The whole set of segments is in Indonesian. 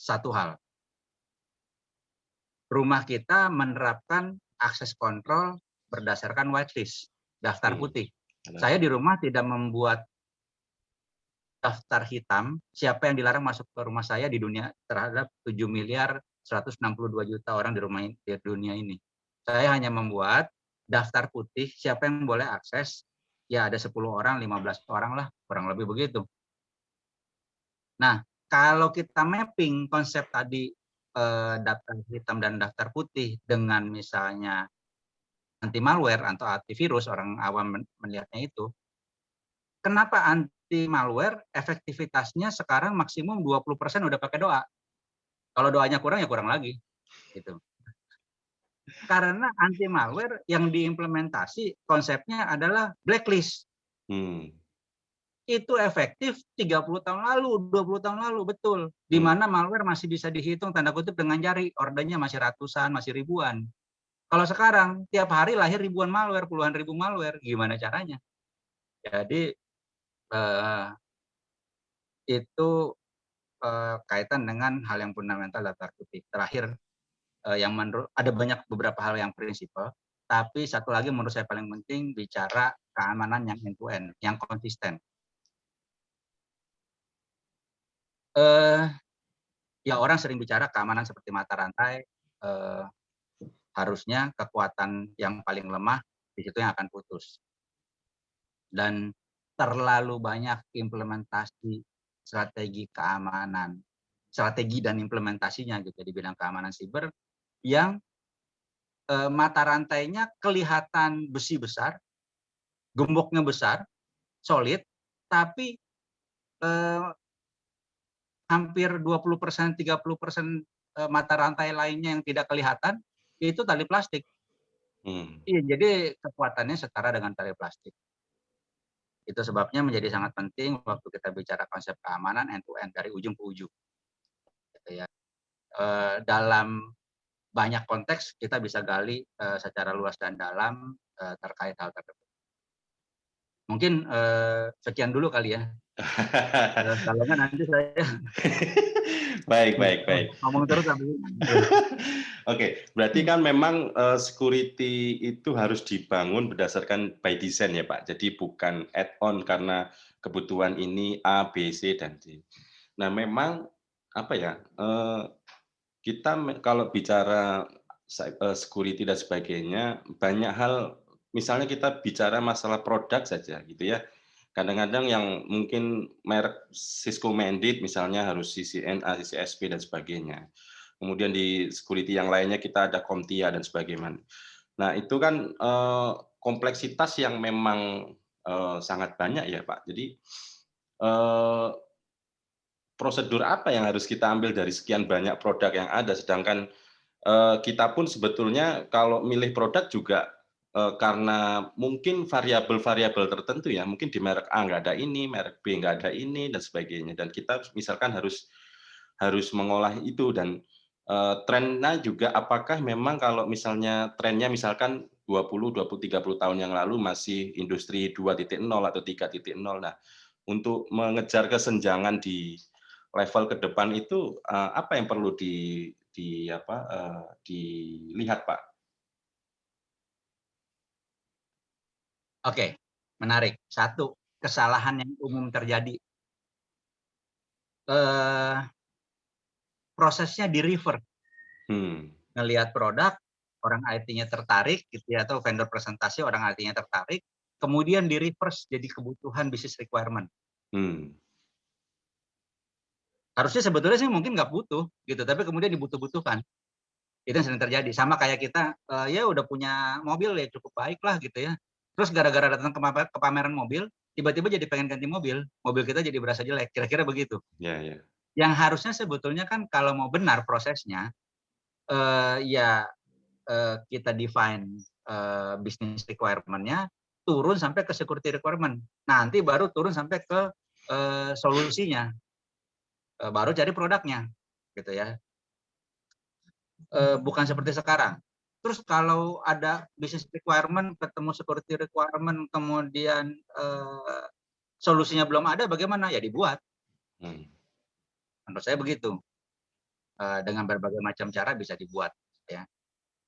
satu hal, rumah kita menerapkan akses kontrol berdasarkan whitelist, daftar putih. Saya di rumah tidak membuat daftar hitam siapa yang dilarang masuk ke rumah saya di dunia terhadap 7.162.000.000 orang di dunia ini. Saya hanya membuat daftar putih siapa yang boleh akses, ya ada 10 orang, 15 orang lah, kurang lebih begitu. Nah, kalau kita mapping konsep tadi daftar hitam dan daftar putih dengan misalnya anti malware atau antivirus, orang awam melihatnya itu, kenapa anti malware efektivitasnya sekarang maksimum 20% udah pakai doa. Kalau doanya kurang ya kurang lagi gitu. Karena anti malware yang diimplementasi konsepnya adalah blacklist. Itu efektif 30 tahun lalu, 20 tahun lalu, betul. Di mana malware masih bisa dihitung tanda kutip dengan jari, ordernya masih ratusan, masih ribuan. Kalau sekarang tiap hari lahir ribuan malware, puluhan ribu malware, gimana caranya? Jadi itu kaitan dengan hal yang fundamental daftar putih. Terakhir, yang menurut ada beberapa hal yang prinsipal, tapi satu lagi menurut saya paling penting bicara keamanan yang end to end, yang konsisten. Ya orang sering bicara keamanan seperti mata rantai, harusnya kekuatan yang paling lemah di situ yang akan putus. Dan terlalu banyak implementasi strategi keamanan, strategi dan implementasinya gitu di bidang keamanan siber yang mata rantainya kelihatan besi besar, gemboknya besar, solid, tapi hampir 20%, 30% mata rantai lainnya yang tidak kelihatan, itu tali plastik. Iya, jadi kekuatannya setara dengan tali plastik. Itu sebabnya menjadi sangat penting waktu kita bicara konsep keamanan end to end dari ujung ke ujung. Gitu ya. Dalam banyak konteks kita bisa gali secara luas dan dalam terkait hal tersebut. Mungkin sekian dulu kali ya. Kalau nggak nanti saya Baik. ngomong terus sampai Oke, berarti kan memang security itu harus dibangun berdasarkan by design ya Pak. Jadi bukan add-on karena kebutuhan ini A, B, C, dan D. Nah memang apa ya, kita kalau bicara security dan sebagainya, banyak hal, misalnya kita bicara masalah produk saja gitu ya. Kadang-kadang yang mungkin merek Cisco mandate misalnya harus CCNA, CCSP dan sebagainya. Kemudian di security yang lainnya kita ada CompTIA dan sebagainya. Nah itu kan kompleksitas yang memang sangat banyak ya Pak. Jadi prosedur apa yang harus kita ambil dari sekian banyak produk yang ada, sedangkan kita pun sebetulnya kalau milih produk juga karena mungkin variabel-variabel tertentu ya, mungkin di merek A nggak ada ini, merek B nggak ada ini, dan sebagainya. Dan kita misalkan harus mengolah itu, dan trennya juga apakah memang kalau misalnya trennya misalkan 20, 20, 30 tahun yang lalu masih industri 2.0 atau 3.0. Nah, untuk mengejar kesenjangan di level ke depan itu apa yang perlu dilihat Pak? Oke, menarik. Satu, kesalahan yang umum terjadi. Prosesnya di reverse. Ngelihat produk, orang IT-nya tertarik, gitu ya, atau vendor presentasi orang IT-nya tertarik, kemudian di reverse jadi kebutuhan business requirement. Harusnya sebetulnya sih mungkin nggak butuh, gitu, tapi kemudian dibutuh-butuhkan. Itu yang sering terjadi. Sama kayak kita, ya udah punya mobil ya cukup baik lah gitu ya. Terus gara-gara datang ke pameran mobil, tiba-tiba jadi pengen ganti mobil kita jadi berasa jelek, kira-kira begitu. Ya. Yang harusnya sebetulnya kan kalau mau benar prosesnya, kita define business requirement-nya, turun sampai ke security requirement. Nanti baru turun sampai ke solusinya, baru cari produknya, gitu ya. Bukan seperti sekarang. Terus kalau ada business requirement, ketemu security requirement, kemudian solusinya belum ada, bagaimana? Ya dibuat. Menurut saya begitu. dengan berbagai macam cara bisa dibuat ya.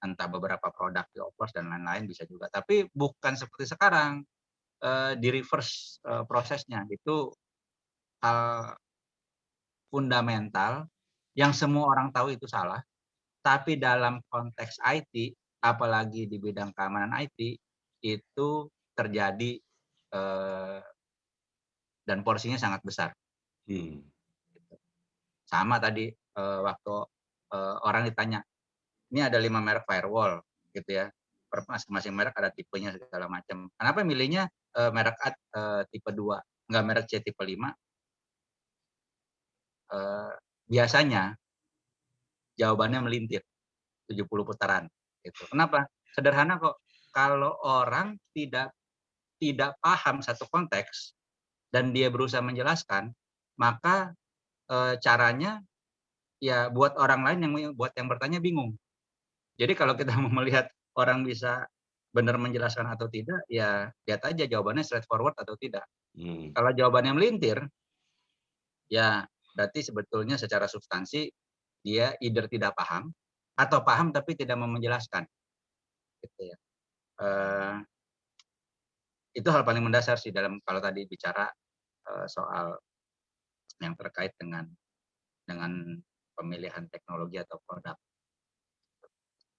Entah beberapa produk di oplos dan lain-lain bisa juga. Tapi bukan seperti sekarang, di reverse, prosesnya. Itu hal fundamental yang semua orang tahu itu salah, tapi dalam konteks IT, apalagi di bidang keamanan IT, itu terjadi, eee, dan porsinya sangat besar. Hmm. Sama tadi, waktu, orang ditanya, "Ini ada 5 merek firewall," gitu ya, masing-masing merek ada tipenya segala macam. Kenapa milihnya, merek A, tipe 2, nggak merek C tipe 5? Biasanya jawabannya melintir, 70 putaran, gitu. Kenapa? Sederhana kok, kalau orang tidak paham satu konteks dan dia berusaha menjelaskan, maka, caranya ya buat orang lain buat yang bertanya bingung. Jadi kalau kita mau melihat orang bisa benar menjelaskan atau tidak, ya lihat aja jawabannya straightforward atau tidak. Hmm. Kalau jawabannya melintir, ya berarti sebetulnya secara substansi dia either tidak paham atau paham tapi tidak mau menjelaskan, gitu ya. Eee, itu hal paling mendasar sih dalam kalau tadi bicara, soal yang terkait dengan pemilihan teknologi atau produk.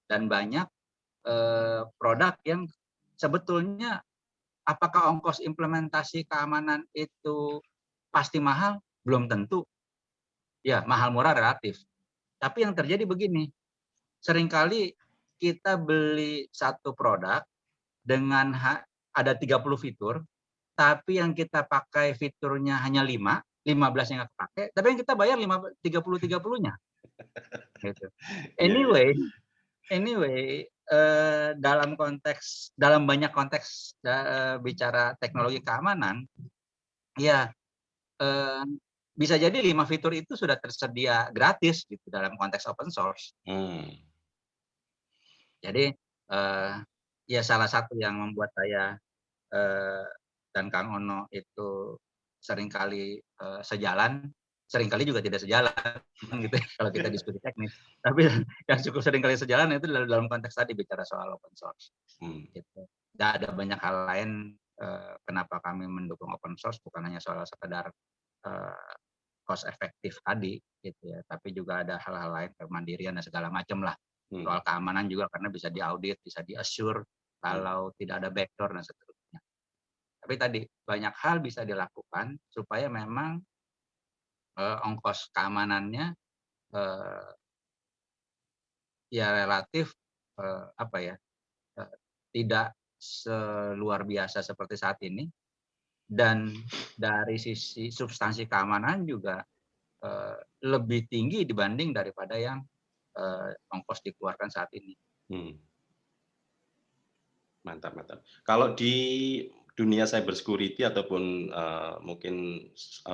Dan banyak, produk yang sebetulnya apakah ongkos implementasi keamanan itu pasti mahal? Belum tentu. Ya, mahal murah relatif. Tapi yang terjadi begini, seringkali kita beli satu produk dengan ada 30 fitur, tapi yang kita pakai fiturnya hanya 5, 15 yang nggak kepakai, tapi yang kita bayar 30-30-nya, gitu. Iya, iya. Anyway anyway, dalam banyak konteks bicara teknologi keamanan, ya, eee, bisa jadi 5 fitur itu sudah tersedia gratis gitu dalam konteks open source. Hmm. Jadi, ya salah satu yang membuat saya, eee, dan Kang Ono itu seringkali, sejalan, seringkali juga tidak sejalan gitu ya kalau kita diskusi teknis. Tapi yang cukup seringkali sejalan itu dalam konteks tadi bicara soal open source, Hmm. gitu. Dan ada banyak hal lain, kenapa kami mendukung open source bukan hanya soal sekedar, eee, cost efektif tadi gitu ya, tapi juga ada hal-hal lain kemandirian dan segala macam lah. Hmm. Soal keamanan juga karena bisa diaudit, bisa di-assure Hmm. kalau tidak ada backdoor dan seterusnya. Tapi tadi banyak hal bisa dilakukan supaya memang, ongkos keamanannya, eee, ya relatif, apa ya, eee, tidak seluar biasa seperti saat ini dan dari sisi substansi keamanan juga, eee, lebih tinggi dibanding daripada yang, ongkos dikeluarkan saat ini. Hmm. Mantap, mantap. Kalau di dunia cyber security ataupun, mungkin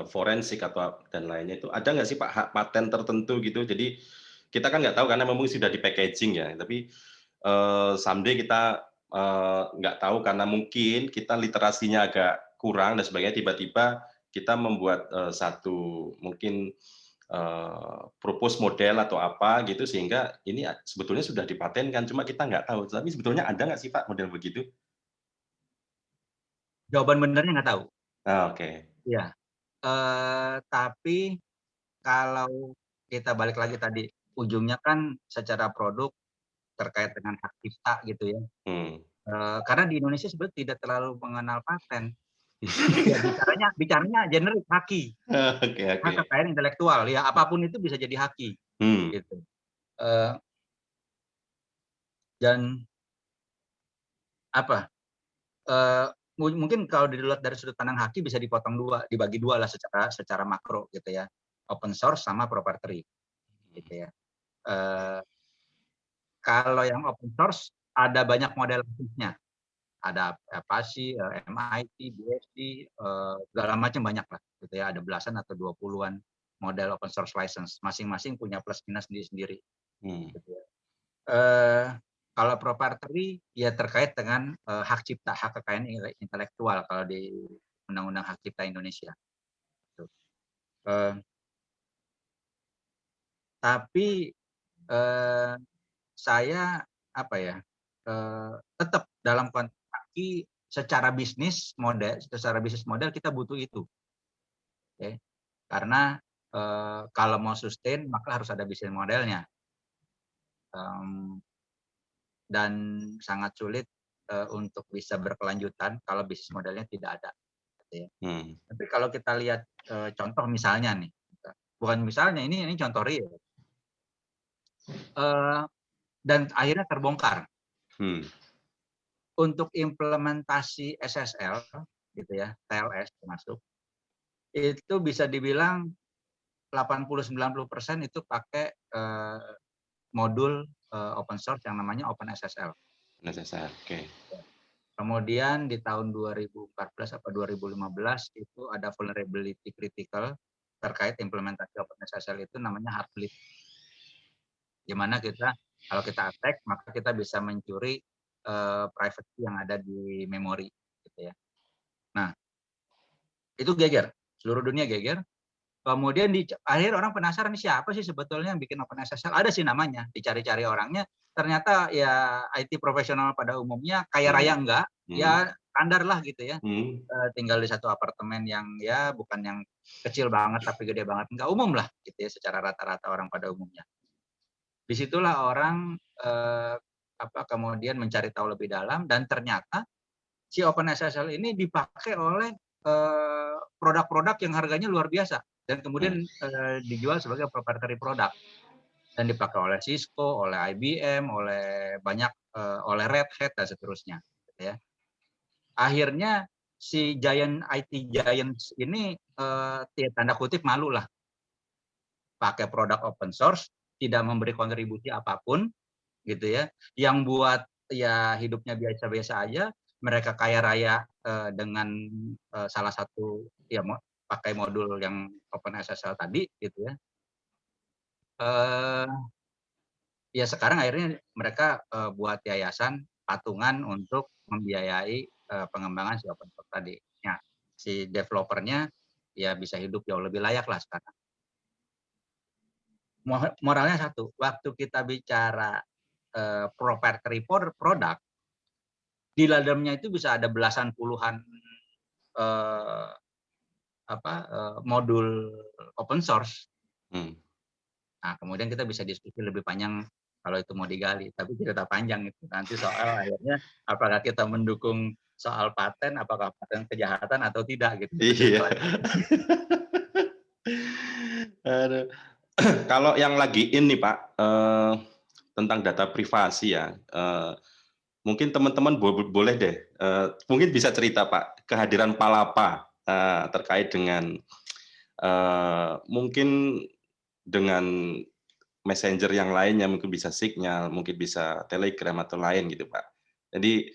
forensik atau dan lainnya itu, ada nggak sih Pak, hak paten tertentu gitu? Jadi kita kan nggak tahu karena memang sudah di-packaging ya, tapi, someday kita, nggak tahu karena mungkin kita literasinya agak kurang dan sebagainya, tiba-tiba kita membuat, satu mungkin propose model atau apa gitu sehingga ini sebetulnya sudah dipatenkan, cuma kita nggak tahu. Tapi sebetulnya ada nggak sih Pak model begitu? Jawaban benernya nggak tahu. Ah, oke. Iya, tapi kalau kita balik lagi tadi, ujungnya kan secara produk terkait dengan hak cipta gitu ya, Hmm. karena di Indonesia sebenarnya tidak terlalu mengenal paten. Ya bicaranya generik, haki, Oke, hak oke. kekayaan intelektual, ya apapun itu bisa jadi haki, Hmm. gitu. Eee, dan apa, eee, mungkin kalau dilihat dari sudut pandang haki bisa dipotong 2, dibagi 2 lah secara makro gitu ya, open source sama proprietary gitu ya. Eee, kalau yang open source ada banyak model lisensinya, ada Apache, MIT, BSD, segala macam banyak lah gitu ya, ada belasan atau 20-an model open source license, masing-masing punya plus minus sendiri-sendiri Hmm. gitu ya. Eee, kalau proprietary ya terkait dengan, hak cipta, hak kekayaan intelektual kalau di Undang-Undang Hak Cipta Indonesia, gitu. Eee, Tapi saya apa ya, tetap dalam konteks secara bisnis model kita butuh itu, oke. Karena, kalau mau sustain maka harus ada bisnis modelnya, mmm, dan sangat sulit, untuk bisa berkelanjutan kalau bisnis modelnya tidak ada, gitu ya. Hmm. Tapi kalau kita lihat, contoh misalnya nih, bukan misalnya, ini contoh real, eee, dan akhirnya terbongkar. Hmm. Untuk implementasi SSL gitu ya, TLS termasuk, itu bisa dibilang 80-90% itu pakai, modul, open source yang namanya OpenSSL. Necesar, oke. Kemudian di tahun 2014 atau 2015 itu ada vulnerability critical terkait implementasi OpenSSL itu namanya Heartbleed. Di mana kalau kita attack maka kita bisa mencuri, privacy yang ada di memori gitu ya. Nah, itu geger, seluruh dunia geger. Kemudian akhirnya orang penasaran siapa sih sebetulnya yang bikin OpenSSL? Ada sih namanya, dicari-cari orangnya. Ternyata ya IT profesional pada umumnya, kaya raya Hmm. enggak, Hmm. ya standar lah gitu ya. Hmm. Tinggal di satu apartemen yang ya bukan yang kecil banget tapi gede banget, enggak, umum lah gitu ya secara rata-rata orang pada umumnya. Disitulah orang kemudian mencari tahu lebih dalam dan ternyata si OpenSSL ini dipakai oleh produk-produk yang harganya luar biasa dan Hmm. kemudian dijual sebagai proprietary product dan dipakai oleh Cisco, oleh IBM, oleh Red Hat dan seterusnya. Gitu ya. Akhirnya si IT giants ini tanda kutip malu lah pakai produk open source, tidak memberi kontribusi apapun, gitu ya. Yang buat ya hidupnya biasa-biasa aja, mereka kaya raya dengan salah satu ya pakai modul yang OpenSSL tadi gitu ya. Ya sekarang akhirnya mereka buat yayasan patungan untuk membiayai pengembangan si open source tadi. Ya, si developernya ya bisa hidup jauh lebih layak lah sekarang. Moralnya satu, waktu kita bicara proprietary product, di dalamnya itu bisa ada belasan puluhan eh, modul open source. Hmm. Nah, kemudian kita bisa diskusi lebih panjang kalau itu mau digali. Tapi cerita panjang itu nanti soal akhirnya apakah kita mendukung soal paten, apakah paten kejahatan atau tidak gitu. Itu cerita Iya. lain. Aduh. Kalau yang lagi in nih Pak, tentang data privasi ya, mungkin teman-teman boleh deh, mungkin bisa cerita Pak, kehadiran Palapa terkait dengan mungkin dengan messenger yang lainnya, mungkin bisa Signal, mungkin bisa Telegram atau lain gitu Pak. Jadi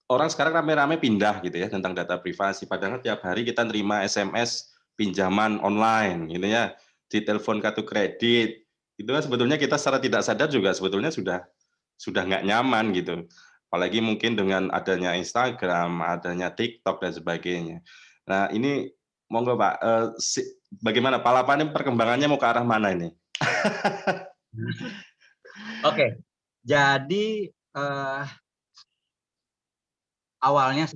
orang sekarang rame-rame pindah gitu ya tentang data privasi. Padahal tiap hari kita nerima SMS pinjaman online gitu ya, di telepon kartu kredit. Itu kan sebetulnya kita secara tidak sadar juga sebetulnya sudah nggak nyaman gitu. Apalagi mungkin dengan adanya Instagram, adanya TikTok dan sebagainya. Nah ini monggo Pak, bagaimana Palapa ini perkembangannya mau ke arah mana ini? Oke, jadi awal-awalnya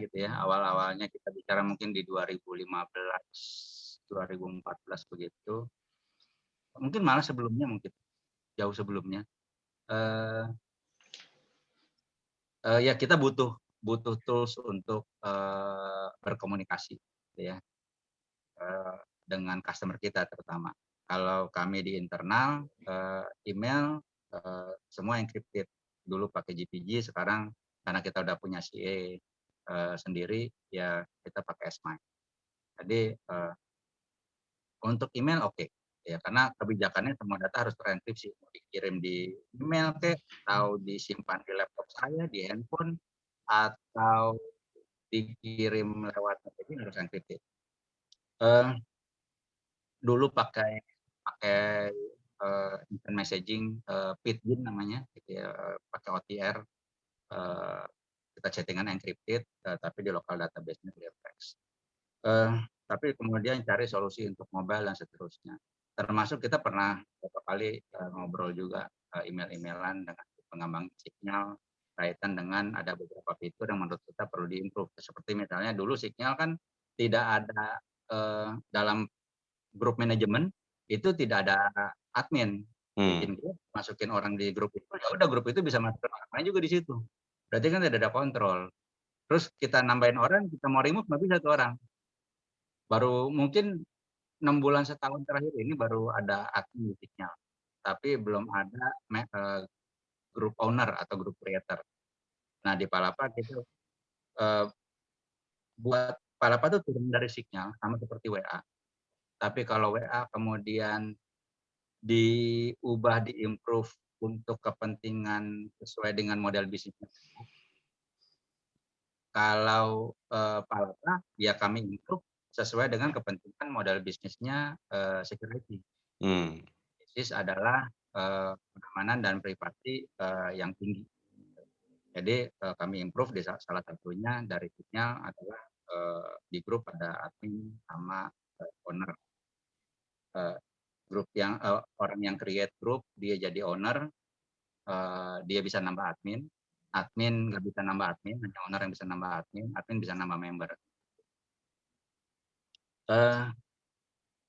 gitu ya, awal-awalnya kita bicara mungkin di 2015, 2014 begitu, mungkin malah sebelumnya mungkin, jauh sebelumnya. Eh, ya kita butuh tools untuk berkomunikasi gitu ya, dengan customer kita terutama. Kalau kami di internal, email semua encrypted. Dulu pakai GPG, sekarang karena kita udah punya CA sendiri, ya kita pakai S/MIME. Jadi untuk email oke, ya karena kebijakannya semua data harus terenkripsi, mau dikirim di email atau disimpan di laptop saya, di handphone, atau dikirim lewat messaging harus encrypted. Dulu pakai instant messaging, Pidgin namanya, gitu ya, pakai OTR, kita chatting-an encrypted, tapi di local database-nya clear text. Tapi kemudian cari solusi untuk mobile dan seterusnya. termasuk kita pernah beberapa kali ngobrol juga email-emailan dengan pengembang Signal kaitan dengan ada beberapa fitur yang menurut kita perlu diimprove. Seperti misalnya dulu Signal kan tidak ada dalam grup manajemen itu tidak ada admin. Hmm. Bikin grup, masukin orang di grup itu, ya udah grup itu bisa masukin orang lain juga di situ. Berarti kan tidak ada kontrol. Terus kita nambahin orang, kita mau remove nggak bisa tuh orang. Baru mungkin 6 bulan setahun terakhir ini baru ada admin di Signal. Tapi belum ada group owner atau group creator. Nah di Palapa kita buat Palapa tuh turun dari Signal sama seperti WA. Tapi kalau WA kemudian diubah, diimprove untuk kepentingan sesuai dengan model bisnisnya. Kalau Palapa, ya kami improve sesuai dengan kepentingan model bisnisnya security. Bisnis adalah keamanan dan privasi yang tinggi. Jadi kami improve di salah satunya dari Signal adalah di grup ada admin sama owner. Grup yang orang yang create grup dia jadi owner, dia bisa nambah admin. Admin nggak bisa nambah admin, hanya owner yang bisa nambah admin. Admin bisa nambah member.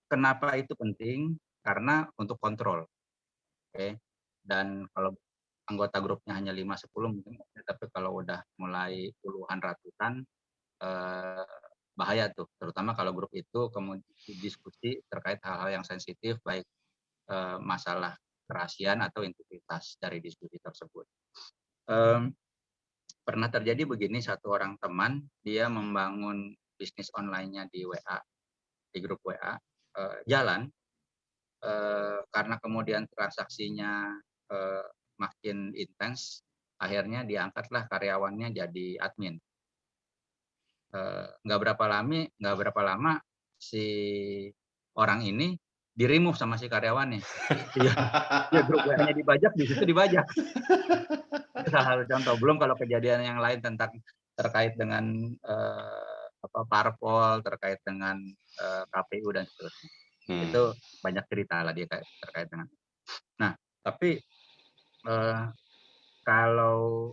Kenapa itu penting? Karena untuk kontrol, oke. Dan kalau anggota grupnya hanya 5-10 mungkin, tapi kalau udah mulai puluhan ratusan bahaya tuh. Terutama kalau grup itu kemudian diskusi terkait hal-hal yang sensitif, baik masalah kerahasiaan atau integritas dari diskusi tersebut. Pernah terjadi begini, satu orang teman dia membangun bisnis online-nya di WA, di grup WA, jalan karena kemudian transaksinya makin intens, akhirnya diangkatlah karyawannya jadi admin. Nggak berapa lama si orang ini di-remove sama si karyawannya. Ya grup WA-nya dibajak, di situ dibajak. Itu salah satu contoh. Belum kalau kejadian yang lain terkait dengan parpol, terkait dengan KPU dan seterusnya. Itu banyak cerita lah dia terkait dengan. Nah, tapi kalau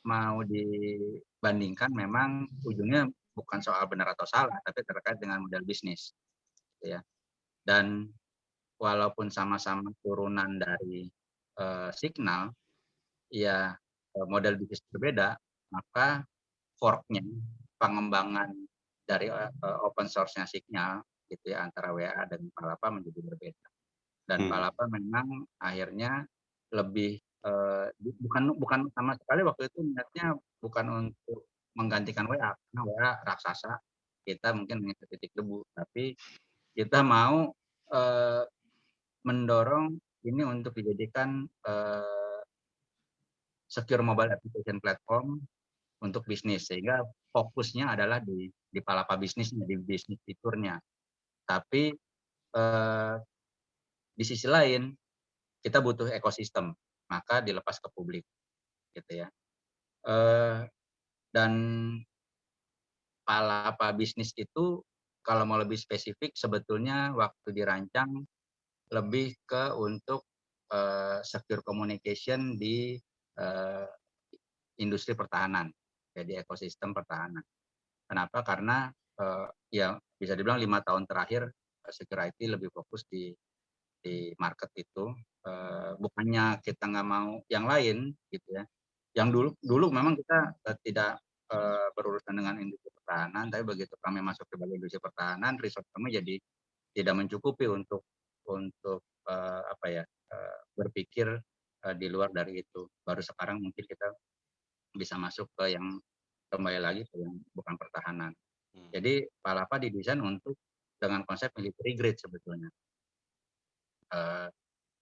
mau dibandingkan memang ujungnya bukan soal benar atau salah, tapi terkait dengan model bisnis, ya. Dan walaupun sama-sama turunan dari Signal, ya model bisnis berbeda, maka fork-nya, pengembangan dari open source-nya Signal gitu ya antara WA dan Palapa menjadi berbeda. Dan Palapa memang akhirnya lebih bukan sama sekali waktu itu niatnya bukan untuk menggantikan WA, karena WA raksasa, kita mungkin hanya setitik debu, tapi kita mau mendorong ini untuk dijadikan secure mobile application platform untuk bisnis, sehingga fokusnya adalah di Palapa bisnisnya, di bisnis fiturnya. Tapi di sisi lain kita butuh ekosistem, maka dilepas ke publik, gitu ya. Dan Palapa bisnis itu kalau mau lebih spesifik sebetulnya waktu dirancang lebih ke untuk secure communication di industri pertahanan, jadi ekosistem pertahanan. Kenapa? Karena ya bisa dibilang 5 tahun terakhir security lebih fokus di market itu. Bukannya kita nggak mau yang lain, gitu ya. Yang dulu memang kita tidak berurusan dengan industri pertahanan, tapi begitu kami masuk ke bagian industri pertahanan, resource kami jadi tidak mencukupi untuk berpikir di luar dari itu. Baru sekarang mungkin kita bisa masuk ke yang kembali lagi ke yang bukan pertahanan. Jadi Palapa didesain untuk dengan konsep military grade sebetulnya.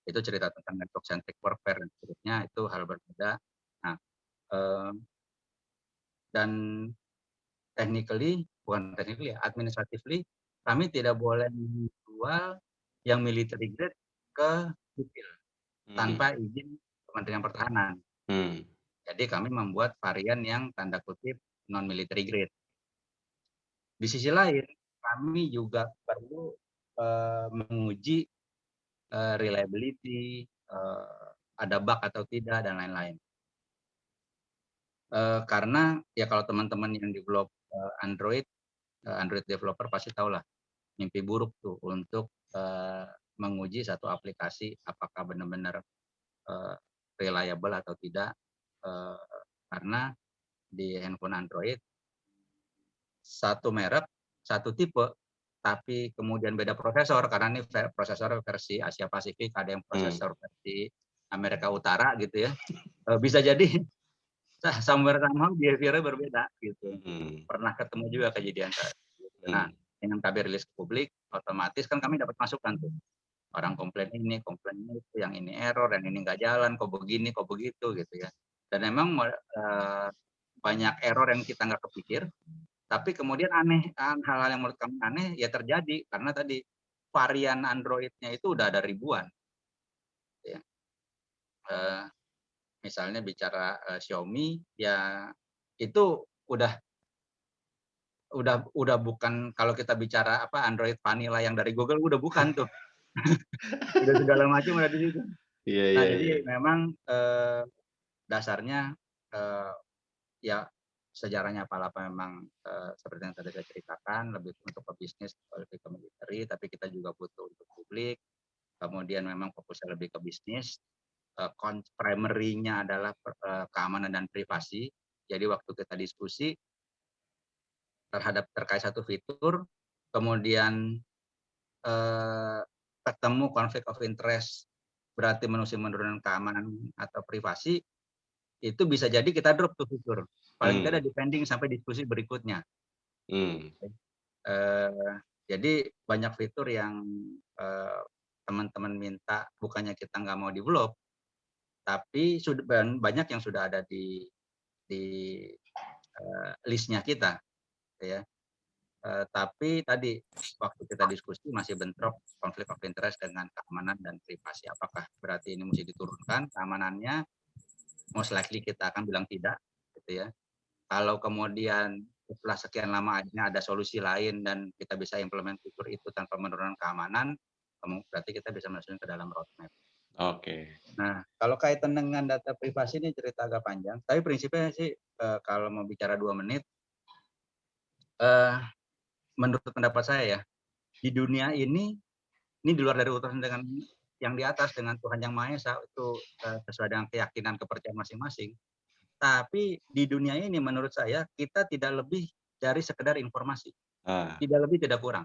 Itu cerita tentang network centric warfare dan seterusnya, itu hal berbeda. Nah, dan administratively kami tidak boleh menjual yang military grade ke sipil tanpa izin Kementerian Pertahanan. Jadi kami membuat varian yang tanda kutip non military grade. Di sisi lain, kami juga perlu menguji reliability, ada bug atau tidak dan lain-lain. Karena ya kalau teman-teman yang develop Android developer pasti tahulah mimpi buruk tuh untuk menguji satu aplikasi apakah benar-benar reliable atau tidak, karena di handphone Android satu merek, satu tipe, tapi kemudian beda prosesor karena ini prosesor versi Asia Pasifik, ada yang prosesor versi Amerika Utara gitu ya. Bisa jadi somewhere somehow behavior-nya berbeda gitu. Pernah ketemu juga kejadian kayak gitu. Nah, dengan KB rilis ke publik, otomatis kan kami dapat masukan tuh. Orang komplain ini, komplain itu, yang ini error, dan ini nggak jalan, kok begini, kok begitu gitu ya. Dan memang banyak error yang kita nggak kepikir, tapi kemudian aneh, hal-hal yang menurut kami aneh ya terjadi karena tadi varian Android-nya itu udah ada ribuan. Ya. Misalnya bicara Xiaomi, ya itu udah bukan kalau kita bicara apa Android vanilla yang dari Google udah bukan tuh. Udah segala macam udah di situ. Nah, jadi memang dasarnya ya sejarahnya apa memang seperti yang tadi saya ceritakan lebih untuk pebisnis, lebih ke military, tapi kita juga butuh untuk publik. Kemudian memang fokusnya lebih ke bisnis. Primary-nya adalah keamanan dan privasi. Jadi waktu kita diskusi terkait satu fitur, kemudian ketemu konflik of interest, berarti menurunkan keamanan atau privasi, itu bisa jadi kita drop tuh fitur. Paling tidak depending sampai diskusi berikutnya. Jadi banyak fitur yang teman-teman minta, bukannya kita nggak mau develop, tapi banyak yang sudah ada di listnya kita, ya. Tapi tadi waktu kita diskusi masih bentrok konflik of interest dengan keamanan dan privasi. Apakah berarti ini mesti diturunkan keamanannya? Most likely kita akan bilang tidak, gitu ya. Kalau kemudian setelah sekian lama ada solusi lain dan kita bisa implement fitur itu tanpa menurunkan keamanan, berarti kita bisa masukin ke dalam roadmap. Nah, kalau kaitan dengan data privasi ini cerita agak panjang, tapi prinsipnya sih kalau mau bicara 2 menit, menurut pendapat saya ya, di dunia ini di luar dari urusan dengan yang di atas, dengan Tuhan Yang Maha Esa, itu sesuai dengan keyakinan kepercayaan masing-masing. Tapi di dunia ini menurut saya kita tidak lebih dari sekedar informasi, tidak lebih tidak kurang.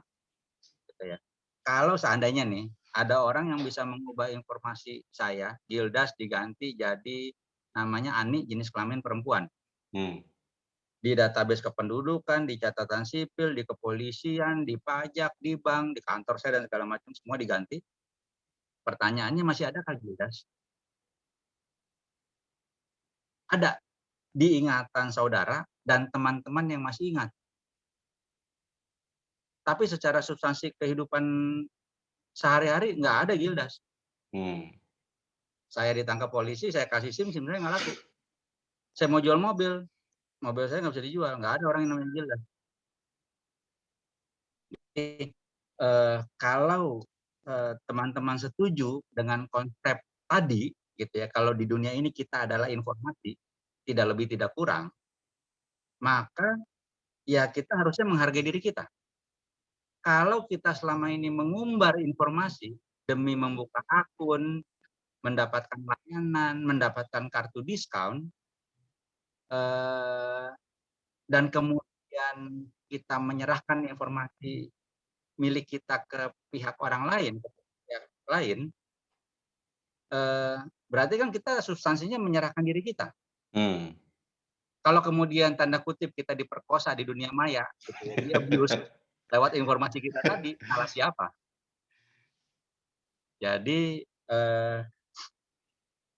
Gitu ya. Kalau seandainya nih ada orang yang bisa mengubah informasi saya, Gildas diganti jadi namanya Ani jenis kelamin perempuan. Di database kependudukan, di catatan sipil, di kepolisian, di pajak, di bank, di kantor saya dan segala macam semua diganti. Pertanyaannya masih ada kah Gildas? Ada di ingatan saudara dan teman-teman yang masih ingat. Tapi secara substansi kehidupan sehari-hari nggak ada Gildas. Saya ditangkap polisi, saya kasih SIM saya nggak laku. Saya mau jual mobil saya nggak bisa dijual, nggak ada orang yang namanya Gildas. Jadi, kalau teman-teman setuju dengan konsep tadi, gitu ya, kalau di dunia ini kita adalah informasi, tidak lebih tidak kurang, maka ya kita harusnya menghargai diri kita. Kalau kita selama ini mengumbar informasi demi membuka akun, mendapatkan layanan, mendapatkan kartu diskon, dan kemudian kita menyerahkan informasi milik kita ke pihak orang lain, ke pihak lain, berarti kan kita substansinya menyerahkan diri kita. Kalau kemudian tanda kutip kita diperkosa di dunia maya, gitu ya, di-abuse lewat informasi kita tadi, salah siapa? Jadi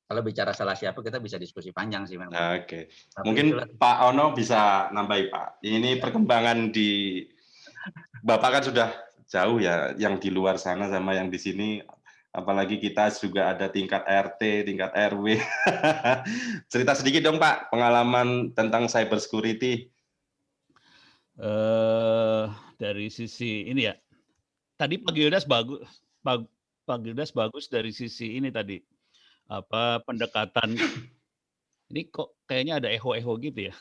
kalau bicara salah siapa kita bisa diskusi panjang sih memang. Tapi Mungkin itulah. Pak Ono bisa nambahi Pak. Ini perkembangan di Bapak kan sudah jauh ya, yang di luar sana sama yang di sini. Apalagi kita juga ada tingkat RT, tingkat RW. Cerita sedikit dong Pak, pengalaman tentang cyber security. Dari sisi ini ya, Tadi Pak Gildas Pak Gildas bagus dari sisi ini tadi, pendekatan ini kok kayaknya ada echo-echo gitu ya?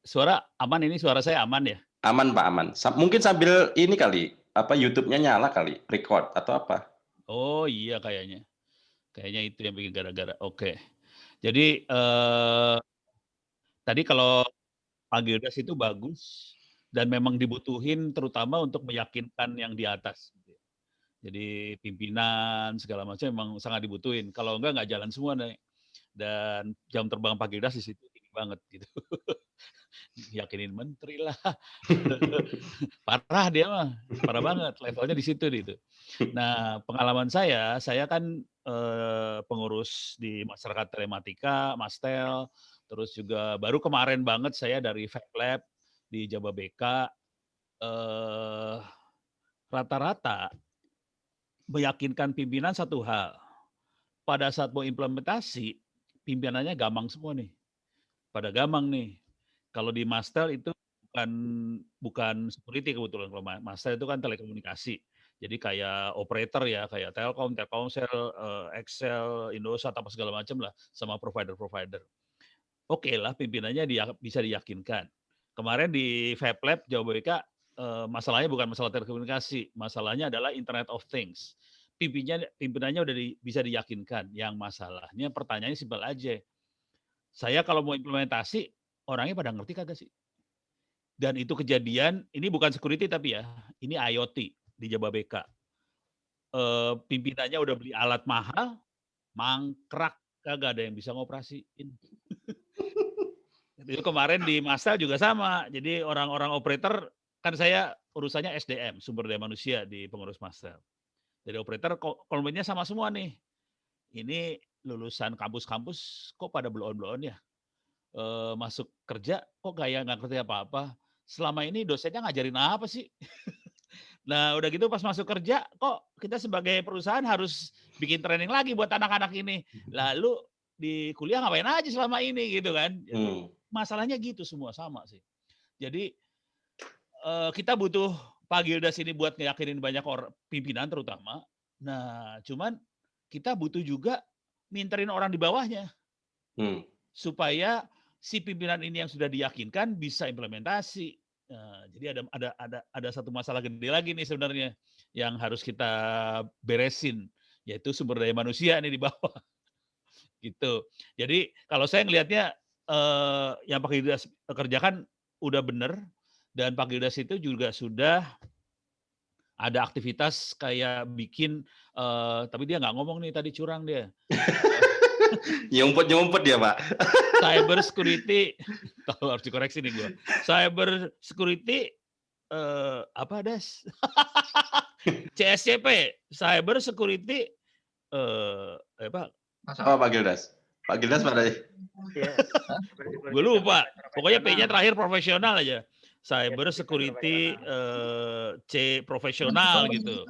Suara aman ini, suara saya aman ya? Aman Pak, aman. Mungkin sambil ini kali, YouTube-nya nyala kali, record atau apa? Oh iya kayaknya. Kayaknya itu yang bikin gara-gara. Oke. Jadi, tadi kalau Pak Gildas itu bagus dan memang dibutuhin terutama untuk meyakinkan yang di atas. Jadi pimpinan segala macam memang sangat dibutuhin. Kalau enggak jalan semua nih. Dan jam terbang Pak Gildas di situ tinggi banget gitu. Yakinin menteri lah. Parah dia mah, parah banget levelnya di situ gitu. Nah, pengalaman saya kan pengurus di masyarakat telematika, Mastel, terus juga baru kemarin banget saya dari FabLab di Jababeka. Rata-rata meyakinkan pimpinan satu hal, pada saat mau implementasi, pimpinannya gamang semua nih, pada gamang nih. Kalau di Mastel itu bukan security kebetulan, kalau Mastel itu kan telekomunikasi. Jadi kayak operator ya, kayak Telkom, Telkomsel, Excel, Indosat, apa segala macam lah, sama provider-provider. Oke lah, pimpinannya bisa diyakinkan. Kemarin di FabLab Jababeka, masalahnya bukan masalah telekomunikasi, masalahnya adalah Internet of Things. Pimpinannya udah bisa diyakinkan. Yang masalahnya pertanyaannya simpel aja. Saya kalau mau implementasi, orangnya pada ngerti kagak sih? Dan itu kejadian, ini bukan security tapi ya, ini IoT di Jababeka. Pimpinannya udah beli alat mahal, mangkrak, kagak ada yang bisa ngoperasiin. Itu kemarin di Mastel juga sama. Jadi orang-orang operator, kan saya urusannya SDM, sumber daya manusia di pengurus Mastel. Jadi operator komitmennya sama semua nih. Ini lulusan kampus-kampus kok pada blow-on ya. Masuk kerja kok kayak nggak ngerti apa-apa. Selama ini dosennya ngajarin apa sih? Nah udah gitu pas masuk kerja kok kita sebagai perusahaan harus bikin training lagi buat anak-anak ini. Lalu di kuliah ngapain aja selama ini gitu kan. Jadi masalahnya gitu semua sama sih. Jadi kita butuh Pak Gildas ini buat ngeyakinin banyak orang pimpinan terutama. Nah, cuman kita butuh juga minterin orang di bawahnya. Supaya si pimpinan ini yang sudah diyakinkan bisa implementasi. Nah, jadi ada satu masalah gede lagi nih sebenarnya yang harus kita beresin, yaitu sumber daya manusia nih di bawah. Gitu. Jadi kalau saya ngelihatnya yang Pak Gildas kerjakan udah bener, dan Pak Gildas itu juga sudah ada aktivitas kayak bikin, tapi dia nggak ngomong nih tadi, curang dia. Nyumpet dia Pak. Cyber security, tahu harus dikoreksi nih gue. Cyber security, apa Das? CSCP, cyber security, apa? Apa Pak Gildas? Pak Gildas pada Gue lupa. Pokoknya P-nya terakhir profesional aja. Cyber security, C profesional gitu.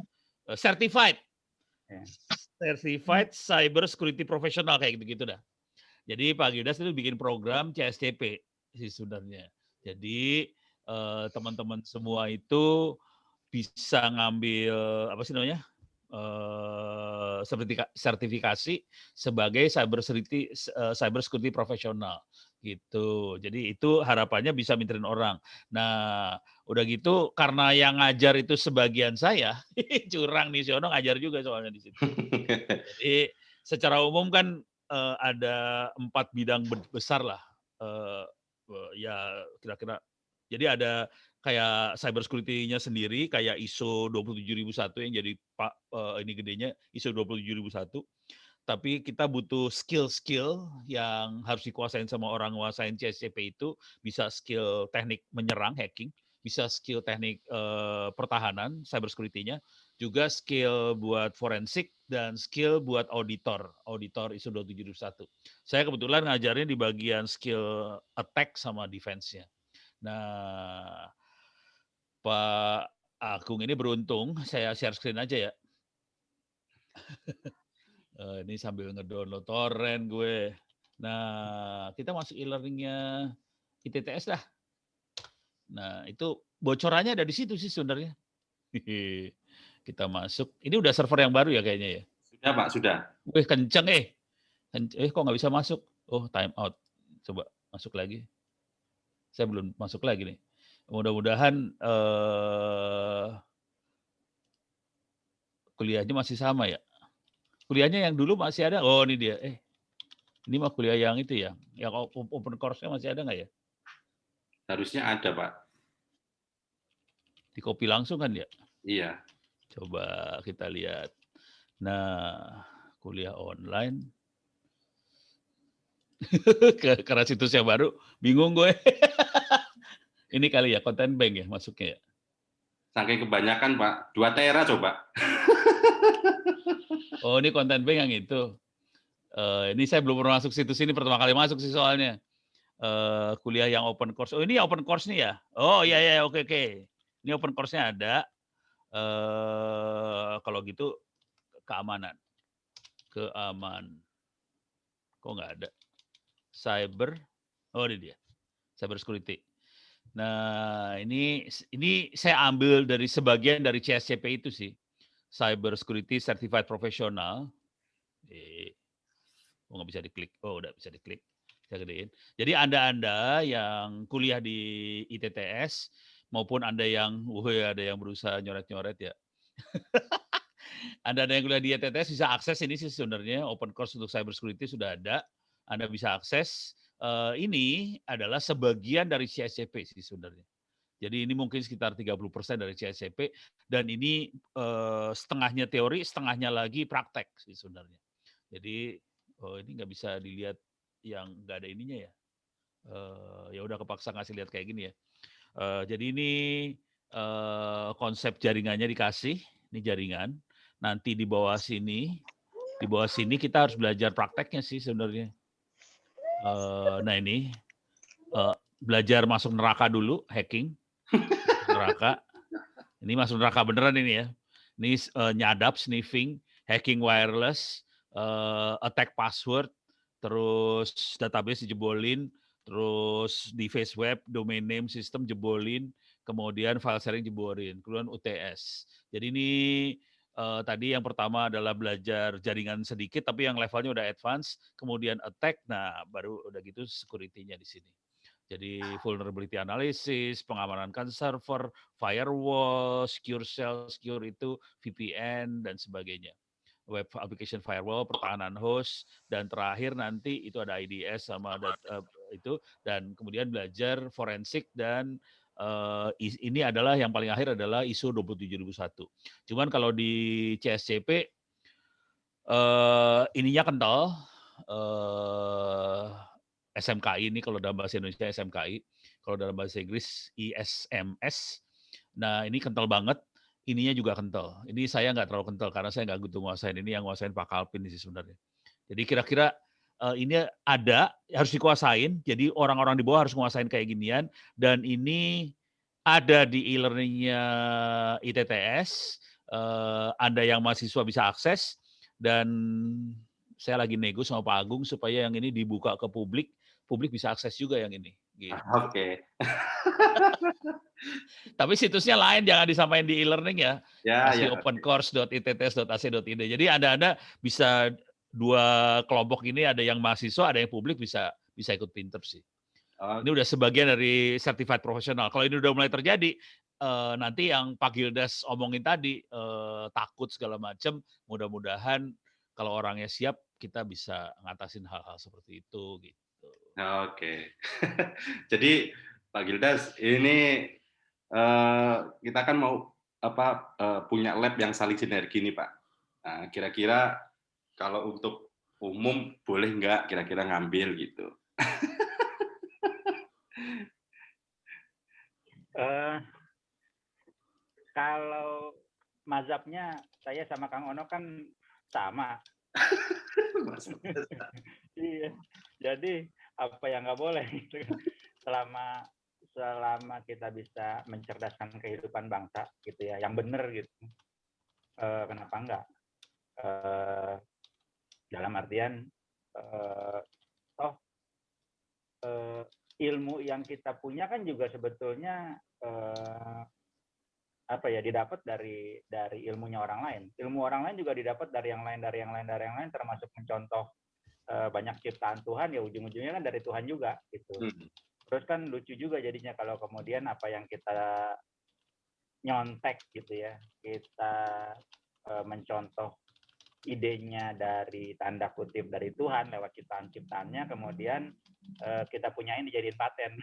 Certified cyber security profesional kayak gitu-gitu dah. Jadi Pak Gildas itu bikin program CSCP sih sebenarnya. Jadi teman-teman semua itu bisa ngambil apa sih namanya? Sertifikasi sebagai cyber security profesional gitu. Jadi itu harapannya bisa minterin orang. Nah, udah gitu karena yang ngajar itu sebagian saya, curang nih Siono ngajar juga soalnya di situ. Jadi secara umum kan ada 4 bidang besar lah. Ya kira-kira. Jadi ada kayak cyber security-nya sendiri, kayak ISO 27001 yang jadi ini gedenya ISO 27001. Tapi kita butuh skill-skill yang harus dikuasain sama orang nguasain CSCP itu, bisa skill teknik menyerang, hacking, bisa skill teknik pertahanan, cyber security-nya, juga skill buat forensik, dan skill buat auditor ISO 27001. Saya kebetulan ngajarnya di bagian skill attack sama defense-nya. Nah, Pak Agung ini beruntung, saya share screen aja ya. Ini sambil ngedownload torrent gue. Nah, kita masuk e-learning-nya ITTS dah. Nah, itu bocorannya ada di situ sih sebenarnya. Kita masuk. Ini udah server yang baru ya kayaknya ya? Sudah Pak, sudah. Wih kenceng kok nggak bisa masuk? Oh time out. Coba masuk lagi. Saya belum masuk lagi nih. Mudah-mudahan kuliahnya masih sama ya. Kuliahnya yang dulu masih ada. Oh ini dia. Ini mah kuliah yang itu ya. Yang open course-nya masih ada nggak ya? Harusnya ada Pak. Di copy langsung kan ya? Iya. Coba kita lihat. Nah, kuliah online. Karena situsnya baru, bingung gue. Ini kali ya, konten bank ya masuknya ya? Saking kebanyakan Pak, 2 tera coba. Oh ini konten bank yang itu. Ini saya belum pernah masuk situs ini, pertama kali masuk sih soalnya. Kuliah yang open course. Oh ini open course nih ya? Oh iya, oke. Ini open course-nya ada. Kalau gitu keamanan. Kok nggak ada? Cyber, oh ini dia. Cyber security. Nah, ini saya ambil dari sebagian dari CSCP itu sih. Cyber Security Certified Professional. Nggak bisa diklik. Oh, udah bisa diklik. Saya gedein. Jadi Anda yang kuliah di ITTS maupun Anda yang berusaha nyoret-nyoret ya. Anda yang kuliah di ITTS bisa akses ini sih sebenarnya open course untuk cyber security sudah ada. Anda bisa akses. Ini adalah sebagian dari CSCP sih sebenarnya. Jadi ini mungkin sekitar 30% dari CSCP dan ini setengahnya teori, setengahnya lagi praktek sih sebenarnya. Jadi ini nggak bisa dilihat yang nggak ada ininya ya. Ya udah kepaksa ngasih lihat kayak gini ya. Jadi ini konsep jaringannya dikasih, ini jaringan. Nanti di bawah sini kita harus belajar prakteknya sih sebenarnya. Nah ini belajar masuk neraka dulu, hacking. Neraka. Ini masuk neraka beneran ini ya. Ini nyadap, sniffing, hacking wireless, attack password, terus database dijebolin, terus device web, domain name system jebolin, kemudian file sharing jebolin, kemudian UTS. Jadi ini tadi yang pertama adalah belajar jaringan sedikit, tapi yang levelnya udah advance, kemudian attack, nah baru udah gitu security-nya di sini. Jadi vulnerability analysis, pengamanan server, firewall, secure shell, secure itu, VPN, dan sebagainya. Web application firewall, pertahanan host, dan terakhir nanti itu ada IDS sama itu, dan kemudian belajar forensik dan ini adalah yang paling akhir adalah ISO 27001. Cuman kalau di CSCP ininya kental, SMKI ini kalau dalam bahasa Indonesia SMKI, kalau dalam bahasa Inggris ISMS. Nah ini kental banget, ininya juga kental. Ini saya nggak terlalu kental karena saya nggak gitu nguasain, ini yang nguasain Pak Kalpin sih sebenarnya. Jadi kira-kira ini ada, harus dikuasain, jadi orang-orang di bawah harus nguasain kayak ginian, dan ini ada di e-learning-nya ITTS, Anda yang mahasiswa bisa akses, dan saya lagi nego sama Pak Agung supaya yang ini dibuka ke publik bisa akses juga yang ini. Gitu. Oke. Tapi situsnya lain, jangan disampaikan di e-learning ya. Kasih Ya. opencourse.itts.ac.id. Jadi Anda bisa dua kelompok ini, ada yang mahasiswa, ada yang publik bisa ikut pinter sih. Ini udah sebagian dari certified profesional. Kalau ini udah mulai terjadi, nanti yang Pak Gildas omongin tadi, takut segala macam, mudah-mudahan kalau orangnya siap, kita bisa ngatasin hal-hal seperti itu. Gitu. Oke. Jadi Pak Gildas, ini kita kan mau punya lab yang saling sinergi nih Pak. Nah, kira-kira kalau untuk umum boleh nggak kira-kira ngambil gitu? Kalau mazhabnya saya sama Kang Ono kan sama. Iya. Jadi apa yang nggak boleh gitu. Selama kita bisa mencerdaskan kehidupan bangsa gitu ya, yang benar gitu. Kenapa enggak? Dalam artian ilmu yang kita punya kan juga sebetulnya didapat dari ilmunya orang lain. Ilmu orang lain juga didapat dari yang lain, termasuk mencontoh banyak ciptaan Tuhan, ya ujung-ujungnya kan dari Tuhan juga gitu. Terus kan lucu juga jadinya kalau kemudian apa yang kita nyontek gitu ya, kita mencontoh idenya dari tanda kutip dari Tuhan lewat ciptaan-ciptaannya, kemudian kita punyain dijadiin paten.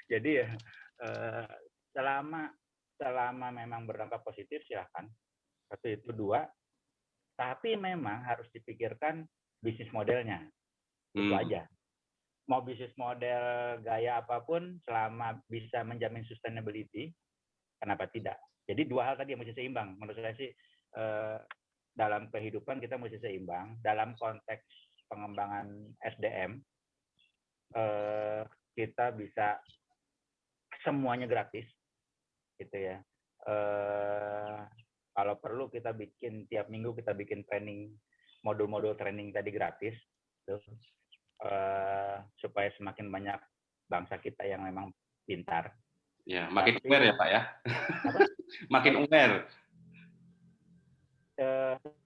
Jadi ya selama memang berdampak positif silahkan. Satu itu, dua, tapi memang harus dipikirkan bisnis modelnya. Itu aja. Mau bisnis model gaya apapun, selama bisa menjamin sustainability, kenapa tidak? Jadi dua hal tadi yang mesti seimbang. Menurut saya sih dalam kehidupan kita mesti seimbang. Dalam konteks pengembangan SDM, kita bisa semuanya gratis, gitu ya. Kalau perlu kita bikin tiap minggu kita bikin training, modul-modul training tadi gratis, gitu. Supaya semakin banyak bangsa kita yang memang pintar. Ya, makin aware ya Pak ya. Makin aware.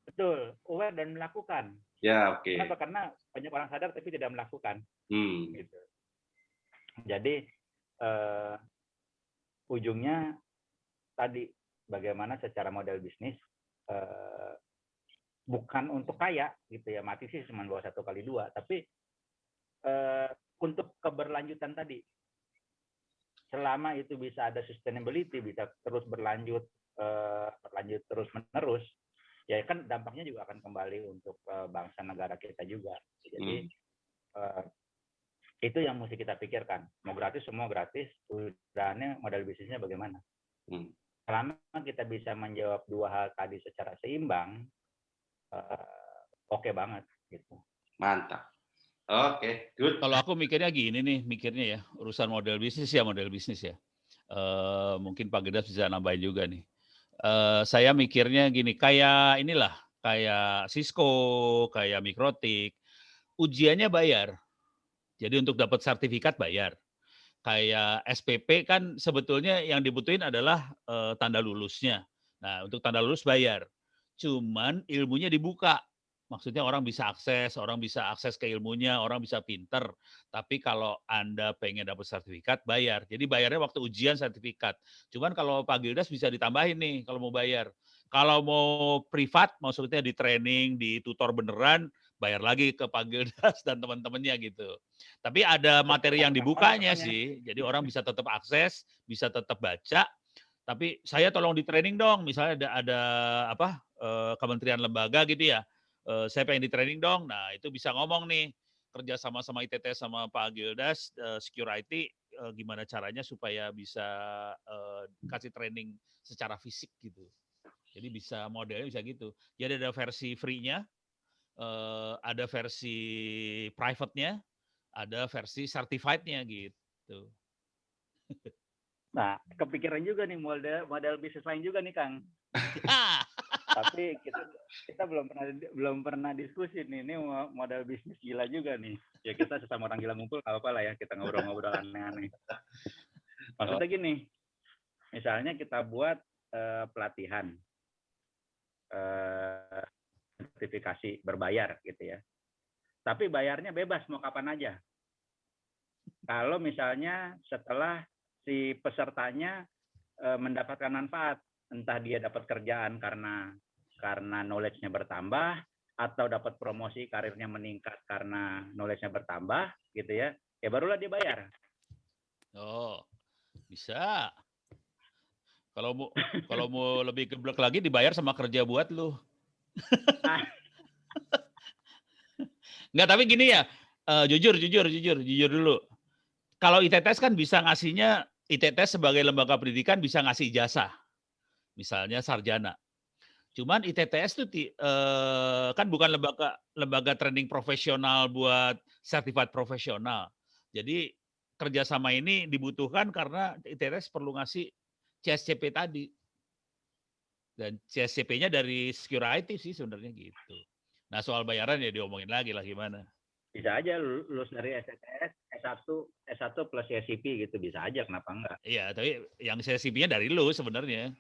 Betul, aware dan melakukan. Ya, oke. Kenapa? Karena banyak orang sadar tapi tidak melakukan. Gitu. Jadi ujungnya tadi bagaimana secara model bisnis bukan untuk kaya gitu ya, mati sih cuma bawa 1x2, tapi untuk keberlanjutan tadi. Selama itu bisa ada sustainability, bisa terus berlanjut terus menerus, ya kan dampaknya juga akan kembali untuk bangsa negara kita juga. Jadi itu yang mesti kita pikirkan. Mau gratis, semua gratis, udahannya modal bisnisnya bagaimana. Selama kita bisa menjawab dua hal tadi secara seimbang, oke banget gitu. Mantap. Oke, good. Kalau aku mikirnya gini nih, ya, urusan model bisnis ya. Mungkin Pak Gedas bisa nambahin juga nih. Saya mikirnya gini, kayak Cisco, kayak Mikrotik, ujiannya bayar. Jadi untuk dapat sertifikat bayar. Kayak SPP kan sebetulnya yang dibutuhin adalah tanda lulusnya. Nah, untuk tanda lulus bayar. Cuman ilmunya dibuka. Maksudnya orang bisa akses ke ilmunya, orang bisa pinter. Tapi kalau Anda pengen dapat sertifikat, bayar. Jadi bayarnya waktu ujian sertifikat. Cuman kalau Pak Gildas bisa ditambahin nih kalau mau bayar. Kalau mau privat, maksudnya di training, di tutor beneran, bayar lagi ke Pak Gildas dan teman-temannya gitu. Tapi ada materi yang dibukanya sih. Jadi orang bisa tetap akses, bisa tetap baca. Tapi saya tolong di training dong. Misalnya ada kementerian lembaga gitu ya. Saya pengen di training dong. Nah, itu bisa ngomong nih, kerja sama ITT sama Pak Gildas, Security, gimana caranya supaya bisa kasih training secara fisik gitu. Jadi bisa modelnya bisa gitu. Jadi ada versi free-nya, ada versi private-nya, ada versi certified-nya gitu. Nah, kepikiran juga nih model bisnis lain juga nih, Kang. Tapi kita belum pernah diskusi nih. Ini model bisnis gila juga nih. Ya kita sesama orang gila ngumpul, nggak apa-apa lah ya, kita ngobrol-ngobrol aneh-aneh. Maksudnya gini, misalnya kita buat pelatihan sertifikasi berbayar gitu ya. Tapi bayarnya bebas, mau kapan aja. Kalau misalnya setelah si pesertanya mendapatkan manfaat, entah dia dapat kerjaan karena knowledge-nya bertambah, atau dapat promosi karirnya meningkat karena knowledge-nya bertambah, gitu ya. Ya barulah dia bayar. Oh, bisa. Kalau mau lebih geblek lagi, dibayar sama kerja buat lu. Enggak, tapi gini ya, jujur dulu. Kalau ITTS kan bisa ngasihnya, ITTS sebagai lembaga pendidikan bisa ngasih ijazah, misalnya sarjana. Cuman ITTS itu kan bukan lembaga training profesional buat sertifikat profesional. Jadi kerjasama ini dibutuhkan karena ITTS perlu ngasih CSCP tadi. Dan CSCP-nya dari Security sih sebenarnya gitu. Nah soal bayaran ya diomongin lagi lah gimana. Bisa aja lulus dari STS, S1 plus CCP gitu bisa aja, kenapa enggak? Iya, tapi yang CCP-nya dari lu sebenarnya.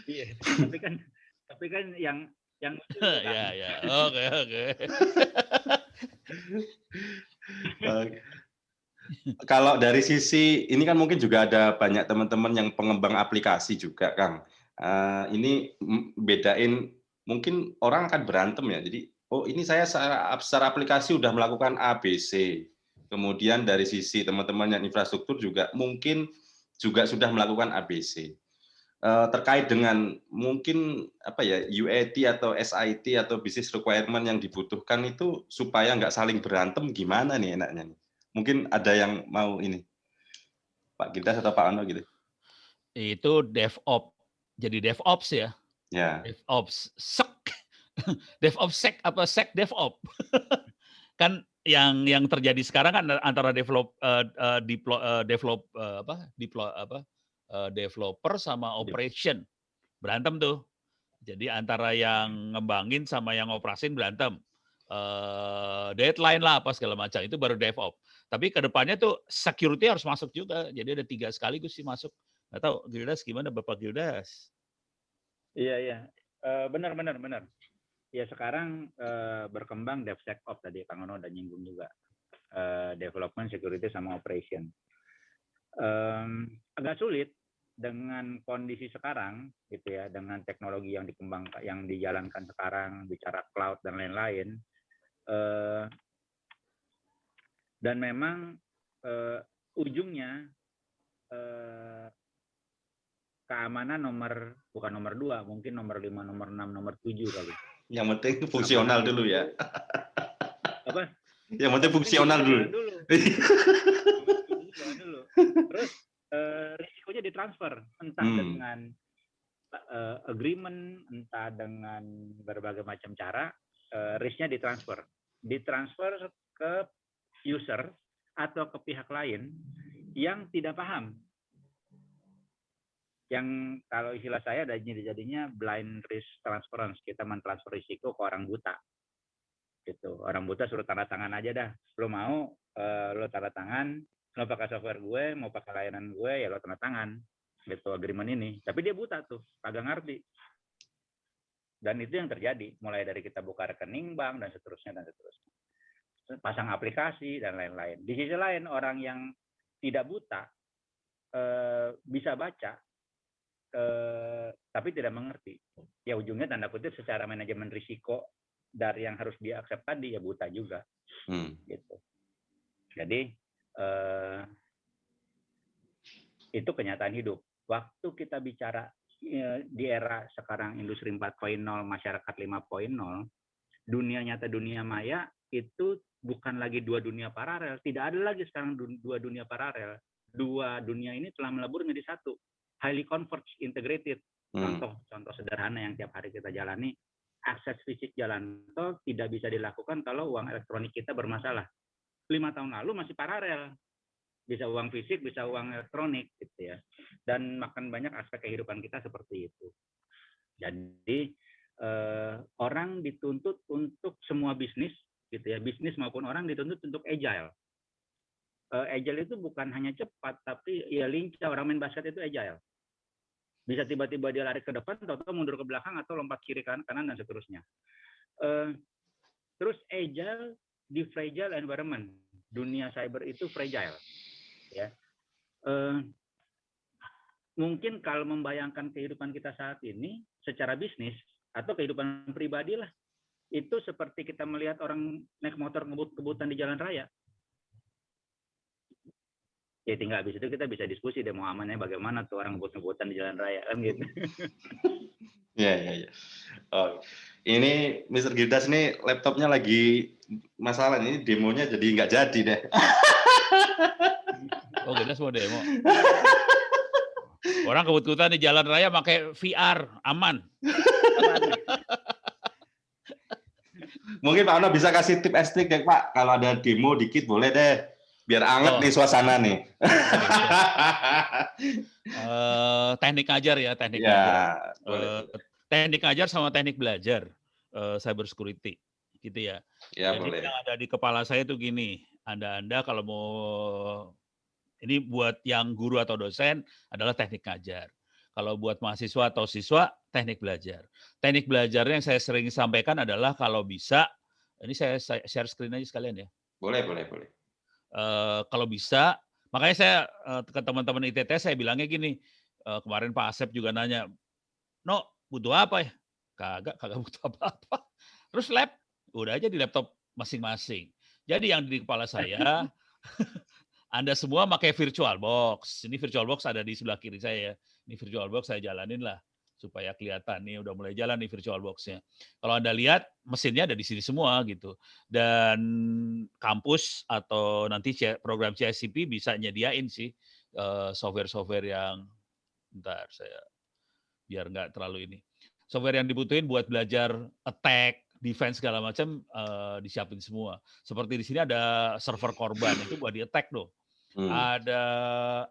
Iya, tapi kan yang itu kan. Ya. Oke. Kalau dari sisi ini kan mungkin juga ada banyak teman-teman yang pengembang aplikasi juga, Kang. Ini bedain mungkin orang akan berantem ya. Jadi, oh ini saya secara aplikasi udah melakukan A, B, C. Kemudian dari sisi teman-teman yang infrastruktur juga mungkin juga sudah melakukan A, B, C. Terkait dengan mungkin apa ya UAT atau SIT atau business requirement yang dibutuhkan itu supaya nggak saling berantem gimana nih enaknya nih? Mungkin ada yang mau ini Pak Gildas atau Pak Ano gitu. Itu DevOps. Jadi DevOps ya. Ya. DevOps DevOps sec DevOps. Kan yang terjadi sekarang kan antara developer sama operation berantem tuh. Jadi antara yang ngembangin sama yang operasin berantem. Deadline lah apa segala macam itu baru DevOps. Tapi kedepannya tuh security harus masuk juga. Jadi ada 3 sekaligus sih masuk. Nggak tahu Gildas gimana Bapak Gildas? Iya. Benar. Ya sekarang berkembang DevSecOps tadi Kang Ono udah nyinggung juga. Development, security sama operation. Agak sulit dengan kondisi sekarang gitu ya, dengan teknologi yang dikembangkan, yang dijalankan sekarang, bicara cloud dan lain-lain. Dan memang ujungnya keamanan bukan nomor 2, mungkin nomor 5, nomor 6, nomor 7 kali. Yang penting fungsional dulu ya. Apa? Yang penting fungsional dulu. Terus risikonya ditransfer entah dengan agreement, entah dengan berbagai macam cara, risknya ditransfer ke user atau ke pihak lain yang tidak paham. Yang kalau istilah saya jadinya blind risk transference, kita mentransfer risiko ke orang buta. Gitu. Orang buta suruh tanda tangan aja dah. Lo mau lo tanda tangan, lo pakai software gue, mau pakai layanan gue, ya lo tanda tangan. Gitu agreement ini. Tapi dia buta tuh, kagak ngerti. Dan itu yang terjadi, mulai dari kita buka rekening bank dan seterusnya. Pasang aplikasi dan lain-lain. Di sisi lain orang yang tidak buta bisa baca tapi tidak mengerti. Ya ujungnya tanda kutip secara manajemen risiko dari yang harus dia accept tadi ya buta juga. Gitu. Jadi itu kenyataan hidup. Waktu kita bicara di era sekarang industri 4.0, masyarakat 5.0, dunia nyata, dunia maya itu bukan lagi 2 dunia paralel. Tidak ada lagi sekarang 2 dunia paralel. 2 dunia ini telah melebur menjadi 1. Highly converged, integrated. Contoh sederhana yang tiap hari kita jalani, akses fisik jalan tol tidak bisa dilakukan kalau uang elektronik kita bermasalah. 5 tahun lalu masih paralel. Bisa uang fisik, bisa uang elektronik gitu ya. Dan makan banyak aspek kehidupan kita seperti itu. Jadi orang dituntut untuk semua bisnis gitu ya, bisnis maupun orang dituntut untuk agile. Agile itu bukan hanya cepat tapi ya lincah. Orang main basket itu agile. Bisa tiba-tiba dia lari ke depan, atau mundur ke belakang, atau lompat kiri kanan dan seterusnya. Terus agile di fragile environment. Dunia cyber itu fragile. Ya. Mungkin kalau membayangkan kehidupan kita saat ini secara bisnis atau kehidupan pribadi lah, itu seperti kita melihat orang naik motor ngebut-kebutan di jalan raya. Ya tinggal habis itu kita bisa diskusi deh mau amannya bagaimana tuh orang ngebut-ngebutan di jalan raya kan gitu. Ya. Oh, ini Mr. Gildas nih laptopnya lagi masalah, ini demonya jadi nggak jadi deh. Oh, Gildas mau demo. Orang kebut-kebutan di jalan raya pakai VR, aman. Mungkin Pak Ano bisa kasih tip and trick ya Pak, kalau ada demo dikit boleh deh. Biar anget nih suasana nih. Teknik ajar ya, teknik ajar sama teknik belajar cyber security. gitu ya. Ya, Jadi boleh. yang ada di kepala saya tuh gini, Anda kalau mau, ini buat yang guru atau dosen adalah teknik ngajar. Kalau buat mahasiswa atau siswa, teknik belajar. Teknik belajarnya yang saya sering sampaikan adalah kalau bisa, ini saya share screen aja sekalian ya. Boleh, boleh, boleh. Kalau bisa, makanya saya ke teman-teman ITT saya bilangnya gini, kemarin Pak Asep juga nanya, "No, butuh apa ya?" Kagak butuh apa-apa. Terus lab, udah aja di laptop masing-masing. Jadi yang di kepala saya, Anda semua pakai VirtualBox. Ini VirtualBox ada di sebelah kiri saya ya. Ini VirtualBox saya jalanin lah supaya kelihatan nih udah mulai jalan nih VirtualBox-nya. Kalau Anda lihat mesinnya ada di sini semua gitu. Dan kampus atau nanti program CSCP bisa nyediain sih software-software yang bentar saya biar nggak terlalu ini. Software yang dibutuhin buat belajar attack, defense segala macam disiapin semua. Seperti di sini ada server korban itu buat di-attack tuh. Ada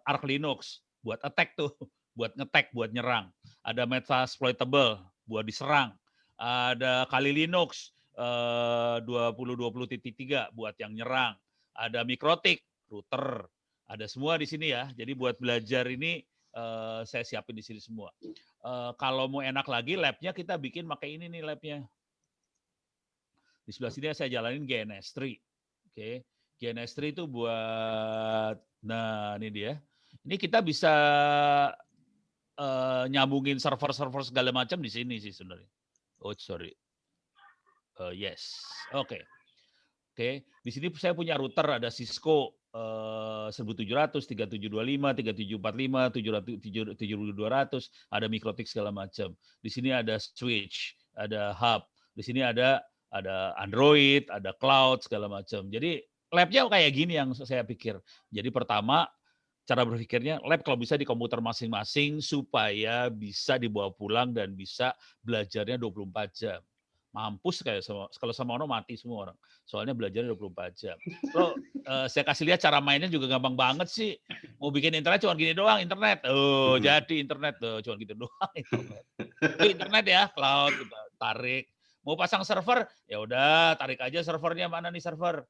Arch Linux buat attack tuh, buat ngetek, buat nyerang. Ada Metasploitable buat diserang. Ada Kali Linux 2020.3 buat yang nyerang. Ada Mikrotik, router. Ada semua di sini ya. Jadi buat belajar ini saya siapin di sini semua. Kalau mau enak lagi labnya kita bikin pakai ini nih labnya. Di sebelah sini saya jalanin GNS3. Oke. GNS3 itu buat, nah ini dia. Ini kita bisa nyambungin server-server segala macam di sini sih sebenarnya. Oh sorry. Yes. Oke. Oke. Di sini saya punya router ada Cisco 1700, 3725, 3745, 7200, ada Mikrotik segala macam. Di sini ada switch, ada hub. Di sini ada Android, ada cloud segala macam. Jadi labnya kayak gini yang saya pikir. Jadi pertama cara berpikirnya lab kalau bisa di komputer masing-masing supaya bisa dibawa pulang dan bisa belajarnya 24 jam. Mampus kayak kalau sama ono mati semua orang. Soalnya belajarnya 24 jam. Lo saya kasih lihat cara mainnya juga gampang banget sih. Mau bikin internet cuma gini doang internet. Oh, jadi internet tuh cuma gitu doang internet. Itu internet ya, cloud kita tarik. Mau pasang server, ya udah tarik aja servernya, mana nih server?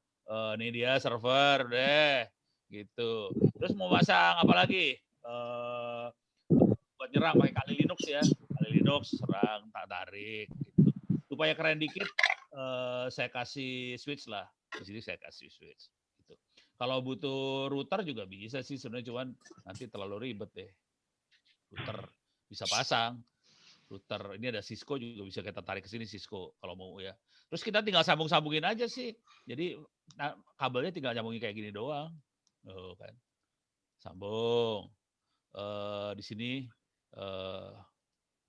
Ini dia server deh. Gitu. Terus mau pasang apa lagi? Buat nyerang pakai Kali Linux ya. Kali Linux serang, tak tarik gitu. Supaya keren dikit, saya kasih switch lah. Di sini saya kasih switch. Gitu. Kalau butuh router juga bisa sih sebenarnya, cuman nanti terlalu ribet deh. Router bisa pasang. Router ini ada Cisco juga bisa kita tarik ke sini Cisco kalau mau ya. Terus kita tinggal sambung-sambungin aja sih. Jadi kabelnya tinggal nyambungin kayak gini doang. Oh, kan. Sambung. Di sini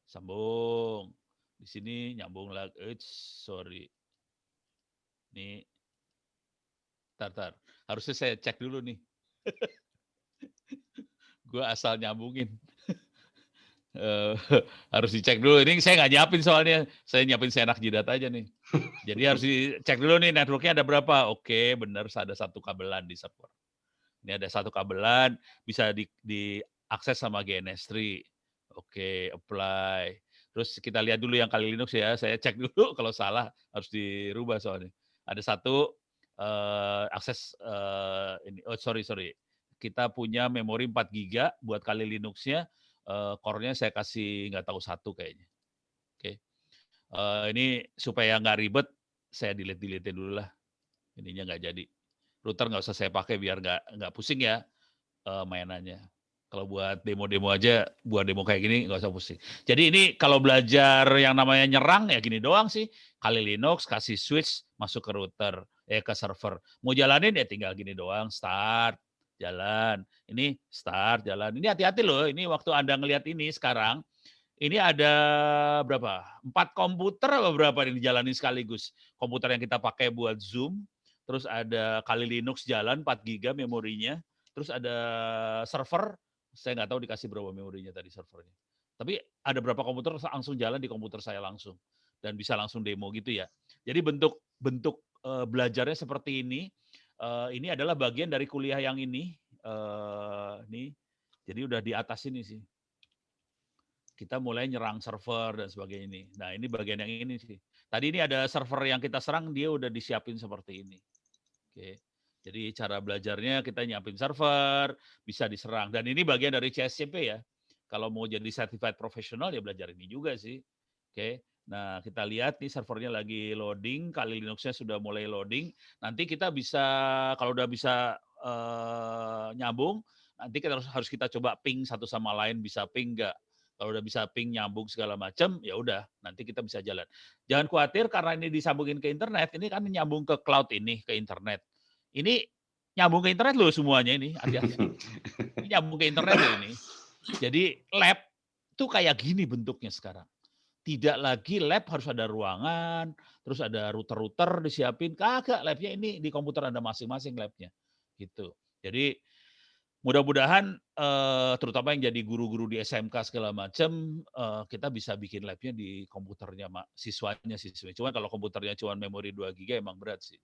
sambung. Di sini nyambung lagi. Sorry. Nih. Tar. Harusnya saya cek dulu nih. Gue asal nyambungin. Harus dicek dulu. Ini saya nggak nyiapin soalnya. Saya nyiapin senak jidat aja nih. Jadi harus dicek dulu nih networknya ada berapa. Oke, benar ada satu kabelan di server. Ini ada satu kabelan, bisa diakses sama GNS3. Oke, apply. Terus kita lihat dulu yang Kali Linux ya. Saya cek dulu kalau salah harus dirubah soalnya. Ada satu akses ini. Oh sorry. Kita punya memori 4 GB buat Kali Linux-nya. Core-nya saya kasih nggak tahu satu kayaknya. Oke. Ini supaya nggak ribet, saya delete dulu lah. Ininya nggak jadi. Router nggak usah saya pakai biar nggak pusing ya mainannya. Kalau buat demo-demo aja, buat demo kayak gini nggak usah pusing. Jadi ini kalau belajar yang namanya nyerang ya gini doang sih. Kali Linux kasih switch masuk ke router, ke server. Mau jalanin ya tinggal gini doang, start, jalan. Ini start, jalan. Ini hati-hati loh, ini waktu Anda ngelihat ini sekarang, ini ada berapa? 4 komputer apa berapa yang dijalanin sekaligus. Komputer yang kita pakai buat Zoom, terus ada Kali Linux jalan 4 GB memorinya, terus ada server, saya nggak tahu dikasih berapa memorinya tadi servernya. Tapi ada berapa komputer langsung jalan di komputer saya langsung dan bisa langsung demo gitu ya. Jadi bentuk belajarnya seperti ini. Ini adalah bagian dari kuliah yang ini. Nih. Jadi udah di atas ini sih. kita mulai nyerang server dan sebagainya ini. Nah, ini bagian yang ini sih. Tadi ini ada server yang kita serang, dia udah disiapin seperti ini. Oke. Jadi cara belajarnya kita nyiapin server, bisa diserang. Dan ini bagian dari CSCP ya. Kalau mau jadi certified professional ya belajar ini juga sih. Oke. Nah, kita lihat nih servernya lagi loading, Kali Linux-nya sudah mulai loading. Nanti kita bisa, kalau udah bisa nyambung, nanti kita harus kita coba ping satu sama lain, bisa ping nggak. Kalau udah bisa ping, nyambung segala macam, ya udah, nanti kita bisa jalan. Jangan khawatir karena ini disambungin ke internet, ini kan nyambung ke cloud ini, ke internet. Ini nyambung ke internet loh semuanya ini, hati-hati. Ini nyambung ke internet loh ini. Jadi lab itu kayak gini bentuknya sekarang. Tidak lagi lab harus ada ruangan, terus ada router-router disiapin. Kagak, labnya ini di komputer Anda masing-masing labnya. Gitu. Jadi mudah-mudahan terutama yang jadi guru-guru di SMK segala macam, kita bisa bikin labnya di komputernya siswanya. Cuma kalau komputernya cuma memori 2 GB emang berat sih.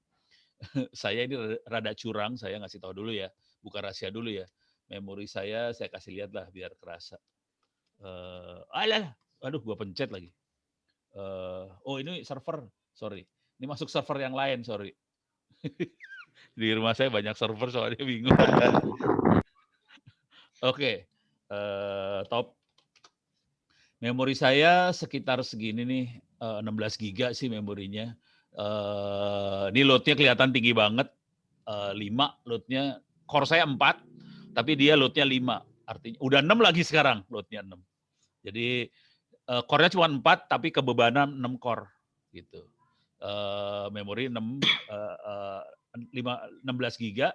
Saya ini rada curang, saya ngasih tahu dulu ya, bukan rahasia dulu ya. Memori saya kasih lihat lah biar kerasa. Aduh, gua pencet lagi. Oh ini server, sorry. Ini masuk server yang lain, sorry. Di rumah saya banyak server soalnya bingung. Oke, top. Memori saya sekitar segini nih, 16 GB sih memorinya. Ini load-nya kelihatan tinggi banget, 5 load-nya. Core saya 4, tapi dia load-nya 5. Artinya udah 6 lagi sekarang, load-nya 6. Jadi core-nya cuma 4, tapi kebebanan 6 core gitu. Memori 16 GB,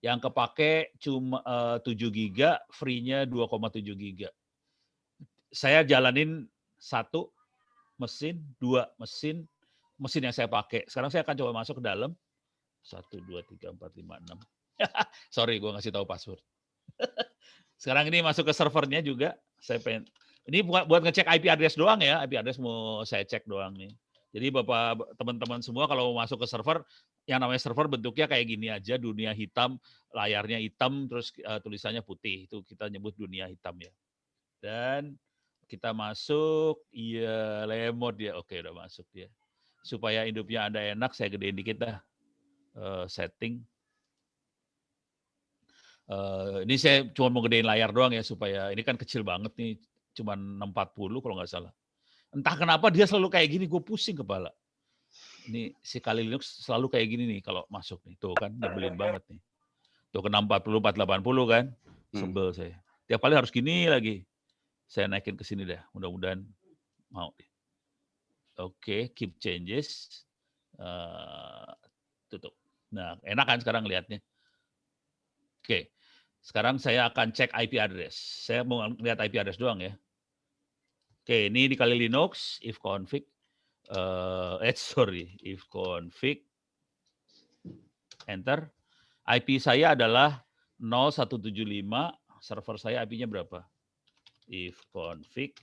yang kepake cuma 7 GB, free-nya 2,7 GB. Saya jalanin 1 mesin, 2 mesin yang saya pakai. Sekarang saya akan coba masuk ke dalam. 1, 2, 3, 4, 5, 6. Sorry, gue ngasih tahu password. Sekarang ini masuk ke servernya juga. Saya pengen. Ini buat ngecek IP address doang ya. IP address mau saya cek doang nih. Jadi Bapak, teman-teman semua kalau mau masuk ke server, yang namanya server bentuknya kayak gini aja, dunia hitam, layarnya hitam, terus tulisannya putih. Itu kita nyebut dunia hitam ya. Dan kita masuk, iya lemot dia. Oke, udah masuk dia. Supaya hidupnya Anda enak, saya gedein dikit dah. Setting. Ini saya cuma mau gedein layar doang ya, supaya ini kan kecil banget nih, cuma 640 kalau nggak salah. Entah kenapa dia selalu kayak gini, gue pusing kepala. Ini si Kali Linux selalu kayak gini nih kalau masuk nih, tuh kan nyebelin banget nih. Tuh ke 640, 480 kan, sebel saya. Tiap kali harus gini lagi. Saya naikin ke sini dah, mudah-mudahan mau. Oke, keep changes. Tutup. Nah, enak kan sekarang lihatnya. Oke, sekarang saya akan cek IP address. Saya mau lihat IP address doang ya. Oke, ini di Kali Linux, if config, if config, enter. IP saya adalah 0175, server saya IP-nya berapa? If config,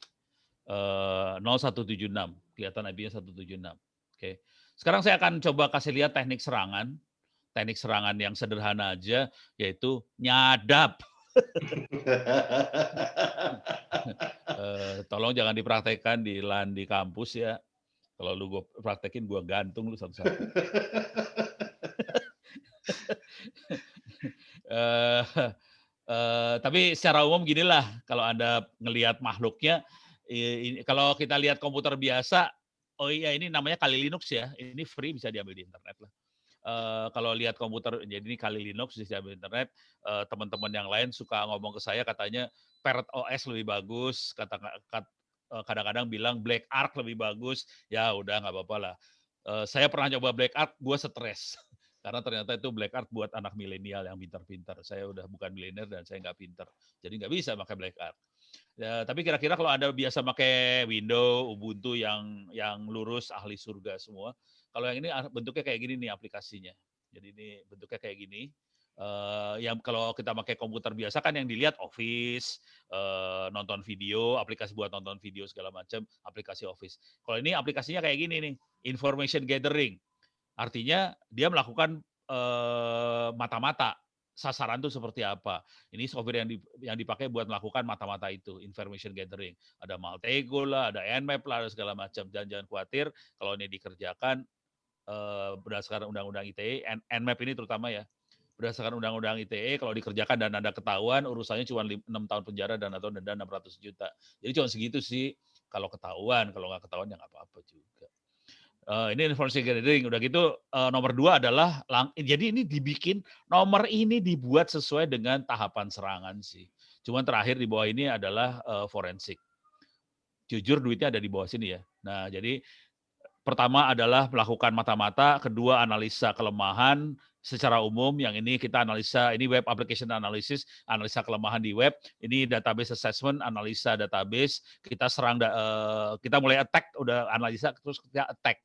0176, kelihatan IP-nya 176. Oke, sekarang saya akan coba kasih lihat teknik serangan. Teknik serangan yang sederhana aja, yaitu nyadap. Tolong jangan dipraktekkan di LAN di kampus ya. Kalau lu gue praktekin, gue gantung lu satu-satu. Tapi secara umum ginilah, kalau Anda ngelihat makhluknya, kalau kita lihat komputer biasa, oh iya ini namanya Kali Linux ya, ini free bisa diambil di internet lah. Kalau lihat komputer, jadi ini Kali Linux bisa diambil di internet, teman-teman yang lain suka ngomong ke saya katanya Parrot OS lebih bagus, kadang-kadang bilang Black Ark lebih bagus, ya udah nggak apa-apa lah. Saya pernah coba Black Ark, gue stres. Karena ternyata itu Black Ark buat anak milenial yang pintar-pintar. Saya udah bukan milenial dan saya nggak pintar. Jadi nggak bisa pakai Black Ark. Ya, tapi kira-kira kalau Anda biasa pakai Windows, Ubuntu yang lurus, ahli surga semua. Kalau yang ini bentuknya kayak gini nih aplikasinya. Jadi ini bentuknya kayak gini. Yang kalau kita pakai komputer biasa kan yang dilihat Office, nonton video, aplikasi buat nonton video segala macam, aplikasi Office. Kalau ini aplikasinya kayak gini nih, information gathering. Artinya dia melakukan mata-mata. sasaran itu seperti apa. Ini software yang dipakai buat melakukan mata-mata itu, information gathering. Ada Maltego lah, ada Nmap lah, ada segala macam. Dan jangan khawatir kalau ini dikerjakan berdasarkan Undang-Undang ITE, Nmap ini terutama ya, berdasarkan Undang-Undang ITE, kalau dikerjakan dan ada ketahuan, urusannya cuma 6 tahun penjara dan atau denda 600 juta. Jadi cuma segitu sih kalau ketahuan, kalau nggak ketahuan ya nggak apa-apa juga. Ini information gathering. Udah gitu nomor 2 adalah, jadi ini dibikin, nomor ini dibuat sesuai dengan tahapan serangan sih. Cuman terakhir di bawah ini adalah forensik. Jujur duitnya ada di bawah sini ya. Nah jadi pertama adalah melakukan mata-mata, kedua analisa kelemahan secara umum, yang ini kita analisa, ini web application analysis, analisa kelemahan di web, ini database assessment, analisa database, kita serang, kita mulai attack, udah analisa, terus kita attack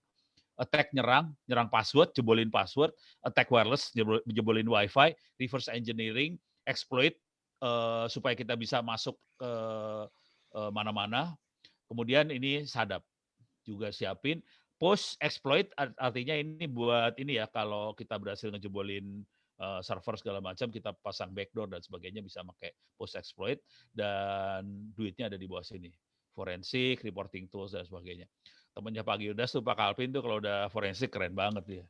nyerang password, jebolin password, attack wireless, jebolin wifi, reverse engineering, exploit, supaya kita bisa masuk ke mana-mana, kemudian ini sadap juga siapin. Post exploit artinya ini buat ini ya, kalau kita berhasil ngejebolin server segala macam, kita pasang backdoor dan sebagainya, bisa pakai post exploit, dan duitnya ada di bawah sini. Forensik, reporting tools dan sebagainya. Temennya Pak Gildas tuh, Pak Kalvin tuh kalau udah forensik keren banget dia.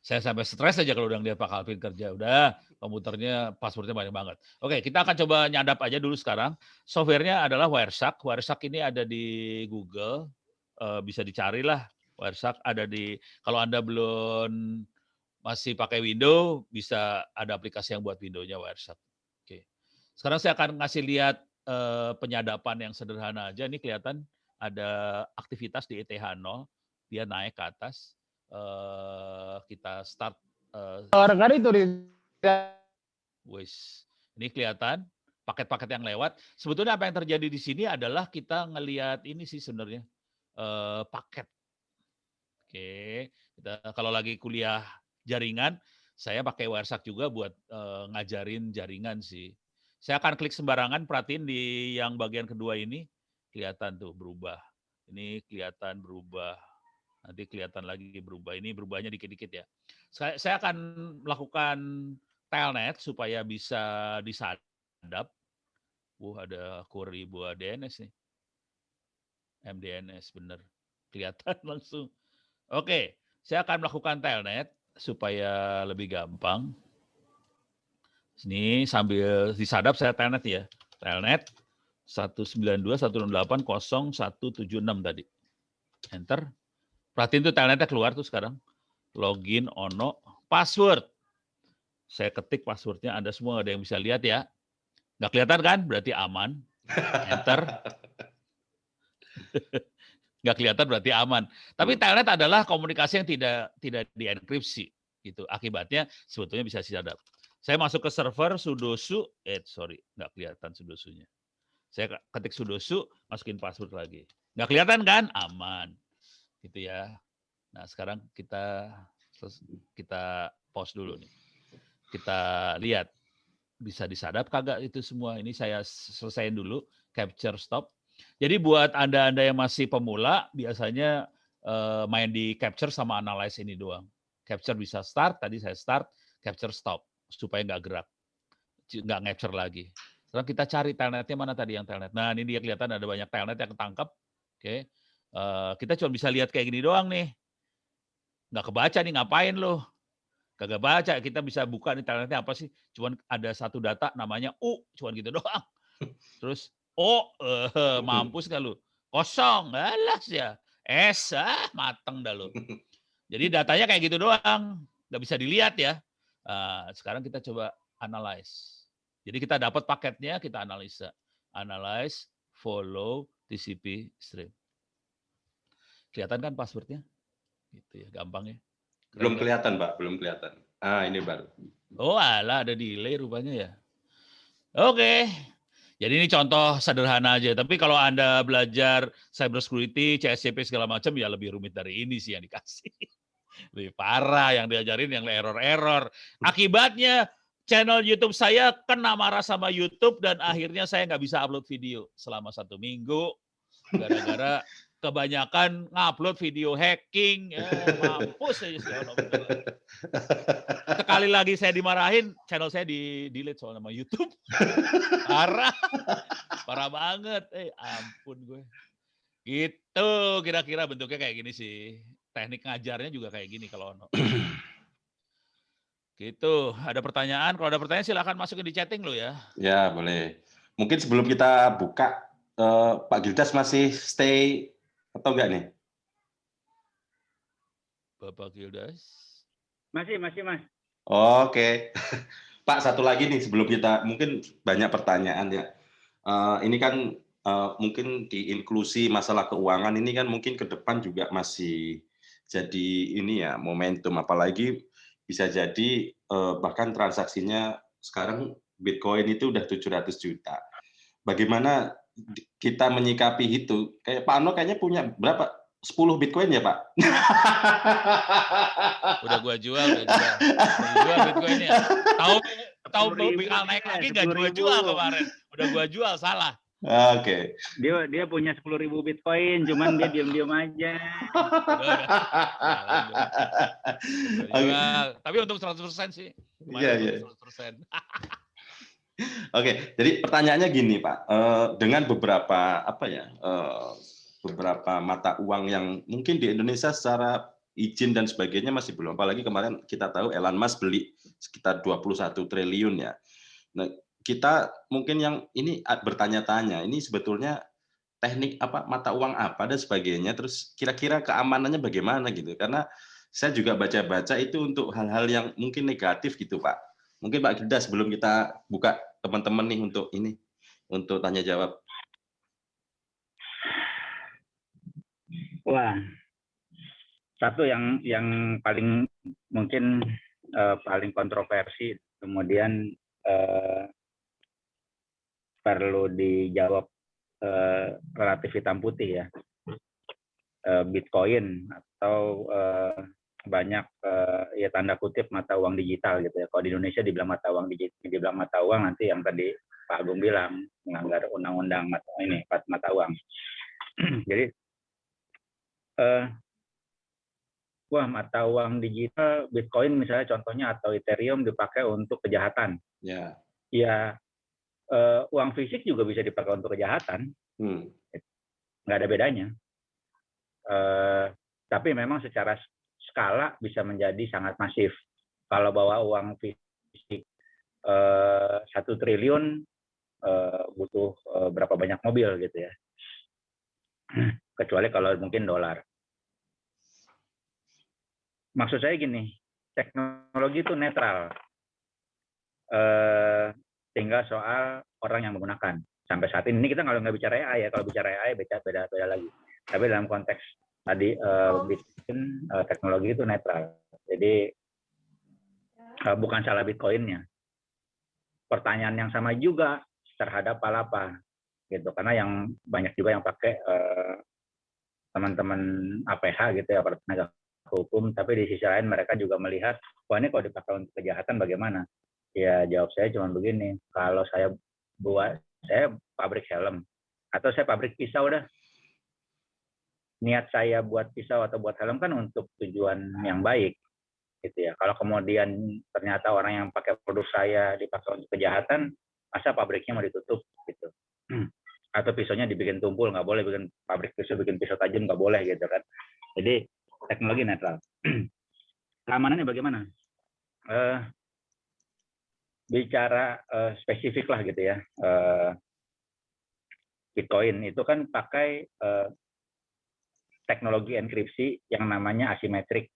Saya sampai stres aja kalau udah ngeliat Pak Kalvin kerja. Udah komputernya, passwordnya banyak banget. Oke, kita akan coba nyadap aja dulu sekarang. Softwarenya adalah Wireshark. Wireshark ini ada di Google. Bisa dicari lah, Wireshark ada di, kalau Anda belum masih pakai Windows, bisa ada aplikasi yang buat Windows-nya Wireshark. Oke. Sekarang saya akan ngasih lihat penyadapan yang sederhana aja. Ini kelihatan ada aktivitas di ETH0, dia naik ke atas. Kita start. Wis, ini kelihatan paket-paket yang lewat. Sebetulnya apa yang terjadi di sini adalah kita ngelihat ini sih sebenarnya. Paket. Oke, kita kalau lagi kuliah jaringan, saya pakai Wireshark juga buat ngajarin jaringan sih. Saya akan klik sembarangan, perhatiin di yang bagian kedua ini, kelihatan tuh berubah. Ini kelihatan berubah. Nanti kelihatan lagi berubah. Ini berubahnya dikit-dikit ya. Saya akan melakukan telnet supaya bisa disadap. Ada query buat DNS nih. MDNS, bener. Kelihatan langsung. Oke, saya akan melakukan telnet supaya lebih gampang. Ini sambil disadap saya telnet ya. Telnet 192.168.0.176 tadi. Enter. Perhatiin tuh telnetnya keluar tuh sekarang. Login, ono, password. Saya ketik passwordnya, Anda semua ada yang bisa lihat ya. Nggak kelihatan kan? Berarti aman. Enter. Nggak kelihatan berarti aman. Tapi telnet adalah komunikasi yang tidak dienkripsi. Gitu. Akibatnya sebetulnya bisa disadap. Saya masuk ke server sudosu, nggak kelihatan sudosunya. Saya ketik sudosu, masukin password lagi. Nggak kelihatan kan? Aman. Gitu ya. Nah sekarang kita pause dulu nih. Kita lihat bisa disadap kagak itu semua. Ini saya selesaiin dulu, capture stop. Jadi buat Anda yang masih pemula, biasanya main di capture sama analyze ini doang. Capture bisa start, tadi saya start, capture stop, supaya nggak gerak, nggak capture lagi. Sekarang kita cari telnetnya mana tadi yang telnet. Nah ini dia kelihatan ada banyak telnet yang ketangkep. Oke, kita cuma bisa lihat kayak gini doang nih. Nggak kebaca nih, ngapain lo? Kagak baca, kita bisa buka nih telnetnya apa sih. Cuman ada satu data namanya U, cuman gitu doang. Terus mampus gak lu? Kosong, alas ya. Mateng dah lu. Jadi datanya kayak gitu doang, nggak bisa dilihat ya. Sekarang kita coba analyze. Jadi kita dapat paketnya, kita analisa. Analyze, follow, TCP stream. Kelihatan kan passwordnya? Gitu ya, gampang ya. Belum kelihatan, Pak, belum kelihatan. Ini baru. Oh alah, ada delay rupanya ya. Oke. Jadi ini contoh sederhana aja. Tapi kalau Anda belajar cyber security, CSCP segala macam, ya lebih rumit dari ini sih yang dikasih. Lebih parah yang diajarin, yang error-error. Akibatnya channel YouTube saya kena marah sama YouTube dan akhirnya saya nggak bisa upload video selama 1 minggu. Gara-gara kebanyakan ngupload video hacking, mampus aja si Ono bener. Sekali lagi saya dimarahin, channel saya di-delete soalnya sama YouTube. Parah banget. Ampun gue. Gitu kira-kira bentuknya kayak gini sih. Teknik ngajarnya juga kayak gini kalau Ono. Gitu. Ada pertanyaan? Kalau ada pertanyaan silakan masukin di chatting lo ya. Ya, boleh. Mungkin sebelum kita buka, Pak Gildas masih stay atau enggak nih? Bapak Gildas. Masih, Mas. Oke. Pak, satu lagi nih sebelum kita, mungkin banyak pertanyaan ya. Ini kan mungkin di inklusi masalah keuangan ini kan mungkin ke depan juga masih jadi ini ya momentum, apalagi bisa jadi bahkan transaksinya sekarang Bitcoin itu udah 700 juta. Bagaimana kita menyikapi itu? Kayak Pak Ano kayaknya punya berapa? 10 Bitcoin ya, Pak? Udah gua jual Bitcoinnya. Tahu bakal naik lagi nggak gua jual kemarin. Udah gua jual, salah. Oke. Dia punya 10.000 Bitcoin, cuman dia diam-diam aja. Jual. Tapi untuk 100% sih. Iya. 100%. Oke, jadi pertanyaannya gini, Pak. Dengan beberapa beberapa mata uang yang mungkin di Indonesia secara izin dan sebagainya masih belum. Apalagi kemarin kita tahu Elon Musk beli sekitar 21 triliun ya. Nah, kita mungkin yang ini bertanya-tanya, ini sebetulnya teknik apa, mata uang apa dan sebagainya, terus kira-kira keamanannya bagaimana gitu. Karena saya juga baca-baca itu untuk hal-hal yang mungkin negatif gitu, Pak. Mungkin Pak Gildas sebelum kita buka teman-teman nih untuk tanya jawab. Wah, satu yang paling mungkin paling kontroversi, kemudian perlu dijawab relatif hitam putih ya, Bitcoin atau banyak ya tanda kutip mata uang digital gitu ya. Kalau di Indonesia dibilang mata uang digital, dibilang mata uang, nanti yang tadi Pak Agung bilang melanggar undang-undang mata uang. Jadi wah, mata uang digital, Bitcoin misalnya contohnya atau Ethereum dipakai untuk kejahatan. Ya. Ya, uang fisik juga bisa dipakai untuk kejahatan. Nggak ada bedanya. Tapi memang secara skala bisa menjadi sangat masif. Kalau bawa uang fisik 1 triliun butuh berapa banyak mobil gitu ya. Kecuali kalau mungkin dolar. Maksud saya gini, teknologi itu netral. Tinggal soal orang yang menggunakan. Sampai saat ini kita nggak bicara AI ya. Kalau bicara AI beda lagi. Tapi dalam konteks tadi Bitcoin, teknologi itu netral. Jadi bukan salah Bitcoinnya. Pertanyaan yang sama juga terhadap Palapa, gitu. Karena yang banyak juga yang pakai teman-teman APH gitu ya, para penegak hukum. Tapi di sisi lain mereka juga melihat, wah ini kalau dipakai untuk kejahatan bagaimana? Ya jawab saya cuma begini, kalau saya pabrik helm atau saya pabrik pisau dah, niat saya buat pisau atau buat helm kan untuk tujuan yang baik gitu ya. Kalau kemudian ternyata orang yang pakai produk saya dipakai untuk kejahatan, masa pabriknya mau ditutup gitu. Atau pisaunya dibikin tumpul, nggak boleh, bikin pabrik pisau bikin pisau tajam nggak boleh gitu kan. Jadi teknologi netral. Keamanannya bagaimana? Bicara spesifik lah gitu ya. Bitcoin itu kan pakai teknologi enkripsi yang namanya asymmetric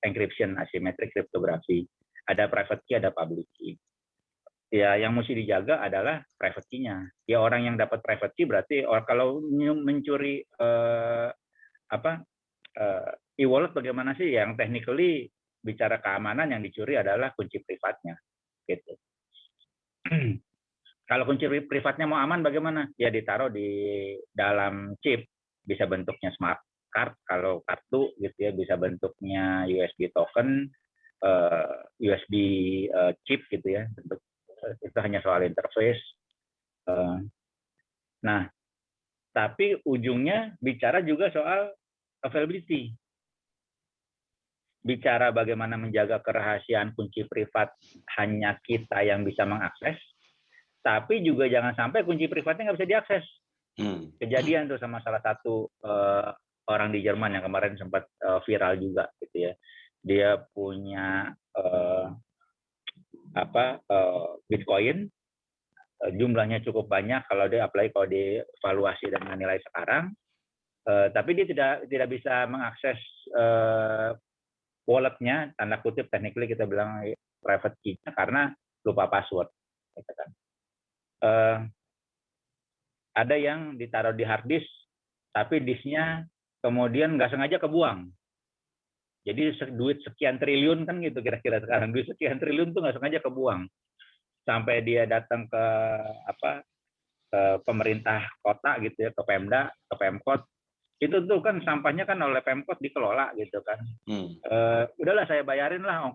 encryption, asymmetric cryptography. Ada private key, ada public key. Ya, yang mesti dijaga adalah private key-nya. Ya, orang yang dapat private key berarti kalau mencuri e-wallet bagaimana sih? Yang technically bicara keamanan yang dicuri adalah kunci privatnya, gitu. Kalau kunci privatnya mau aman bagaimana? Ya ditaruh di dalam chip, bisa bentuknya smart card kalau kartu gitu ya, bisa bentuknya USB token, USB chip gitu ya. Bentuk itu hanya soal interface. Nah, Tapi ujungnya bicara juga soal availability. Bicara bagaimana menjaga kerahasiaan kunci privat hanya kita yang bisa mengakses, tapi juga jangan sampai kunci privatnya nggak bisa diakses. Kejadian tuh sama salah satu orang di Jerman yang kemarin sempat viral juga, gitu ya. Dia punya Bitcoin, jumlahnya cukup banyak kalau dia apalagi kalau dievaluasi dengan nilai sekarang, tapi dia tidak bisa mengakses walletnya, tanda kutip technically kita bilang private key-nya karena lupa password. Gitu kan. Ada yang ditaruh di hard disk, tapi disknya kemudian nggak sengaja kebuang. Jadi duit sekian triliun kan gitu kira-kira sekarang, duit sekian triliun tuh nggak sengaja kebuang. Sampai dia datang ke pemerintah kota gitu ya, ke Pemda, ke Pemkot, itu tuh kan sampahnya kan oleh Pemkot dikelola gitu kan. Udahlah saya bayarin lah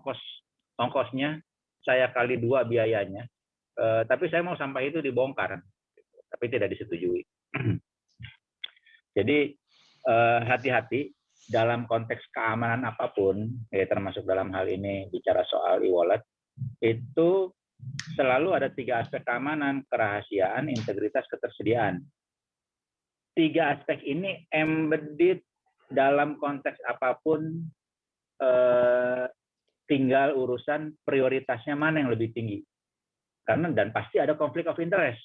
ongkosnya, saya kali 2 biayanya, tapi saya mau sampah itu dibongkar, tapi tidak disetujui. Jadi hati-hati dalam konteks keamanan apapun, ya termasuk dalam hal ini bicara soal e-wallet, itu selalu ada 3 aspek keamanan: kerahasiaan, integritas, ketersediaan. 3 aspek ini embedded dalam konteks apapun, tinggal urusan prioritasnya mana yang lebih tinggi. Karena dan pasti ada konflik of interest.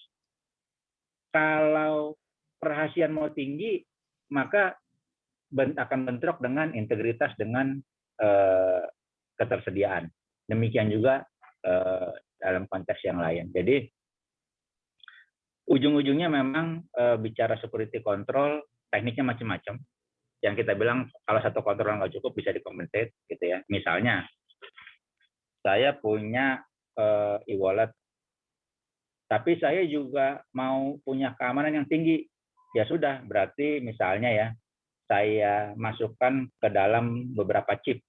Kalau kerahasiaan mau tinggi, maka akan bentrok dengan integritas, dengan ketersediaan. Demikian juga dalam konteks yang lain. Jadi ujung-ujungnya memang bicara security control, tekniknya macam-macam. Yang kita bilang kalau satu kontrol nggak cukup bisa dikompensate, gitu ya. Misalnya saya punya e-wallet, tapi saya juga mau punya keamanan yang tinggi. Ya sudah, berarti misalnya ya saya masukkan ke dalam beberapa chip.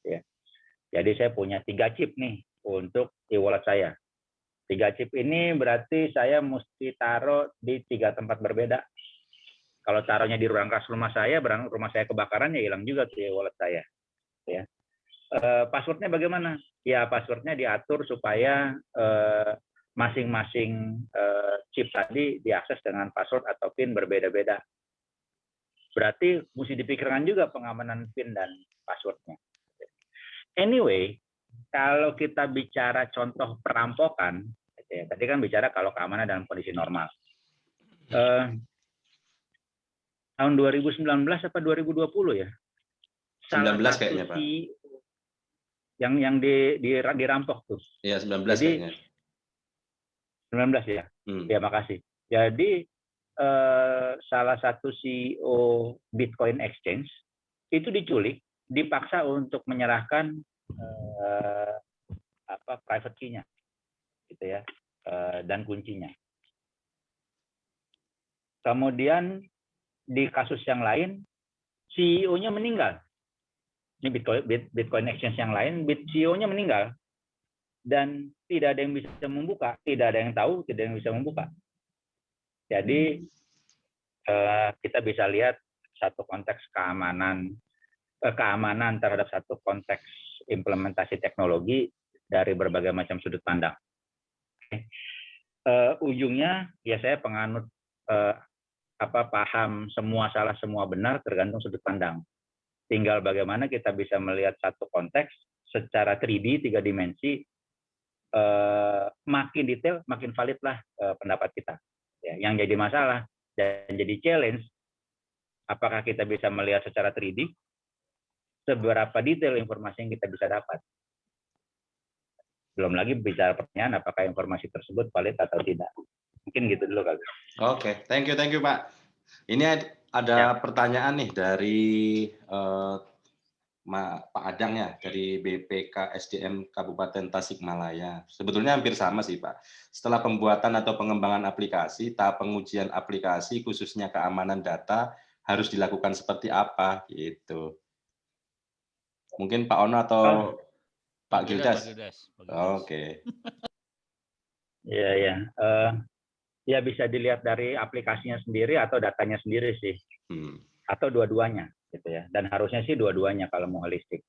Ya. Jadi saya punya 3 chip nih untuk e-wallet saya. 3 chip ini berarti saya mesti taruh di 3 tempat berbeda. Kalau taruhnya di ruang kas rumah saya kebakaran ya hilang juga tuh e-wallet saya. Ya. Passwordnya bagaimana? Ya passwordnya diatur supaya masing-masing chip tadi diakses dengan password atau PIN berbeda-beda. Berarti mesti dipikirkan juga pengamanan PIN dan passwordnya. Anyway, kalau kita bicara contoh perampokan, ya, tadi kan bicara kalau keamanan dalam kondisi normal. Tahun 2019 apa 2020 ya? 19 kayaknya, Pak. Yang dirampok tuh. Iya, 19 Jadi, kayaknya. 19 ya? Ya, makasih. Jadi, salah satu CEO Bitcoin Exchange itu diculik, dipaksa untuk menyerahkan private key-nya, gitu ya, dan kuncinya. Kemudian di kasus yang lain, CEO-nya meninggal. Ini Bitcoin Exchange yang lain, CEO-nya meninggal dan tidak ada yang bisa membuka, tidak ada yang tahu, tidak ada yang bisa membuka. Jadi kita bisa lihat satu konteks keamanan terhadap satu konteks implementasi teknologi dari berbagai macam sudut pandang. Ujungnya ya saya penganut paham semua salah semua benar tergantung sudut pandang. Tinggal bagaimana kita bisa melihat satu konteks secara 3D 3 dimensi, makin detail makin valid lah pendapat kita. Ya, yang jadi masalah dan jadi challenge, apakah kita bisa melihat secara 3D, seberapa detail informasi yang kita bisa dapat. Belum lagi bicara pertanyaan apakah informasi tersebut valid atau tidak. Mungkin gitu dulu kali. Oke, thank you Pak. Ini ada pertanyaan nih dari Pak Adang ya, dari BPK SDM Kabupaten Tasikmalaya. Sebetulnya hampir sama sih Pak. Setelah pembuatan atau pengembangan aplikasi, tahap pengujian aplikasi khususnya keamanan data harus dilakukan seperti apa gitu. Mungkin Pak Ono atau Pak Gildas. Oke. Iya ya. Ya bisa dilihat dari aplikasinya sendiri atau datanya sendiri sih, atau dua-duanya gitu ya. Dan harusnya sih dua-duanya kalau mau holistik.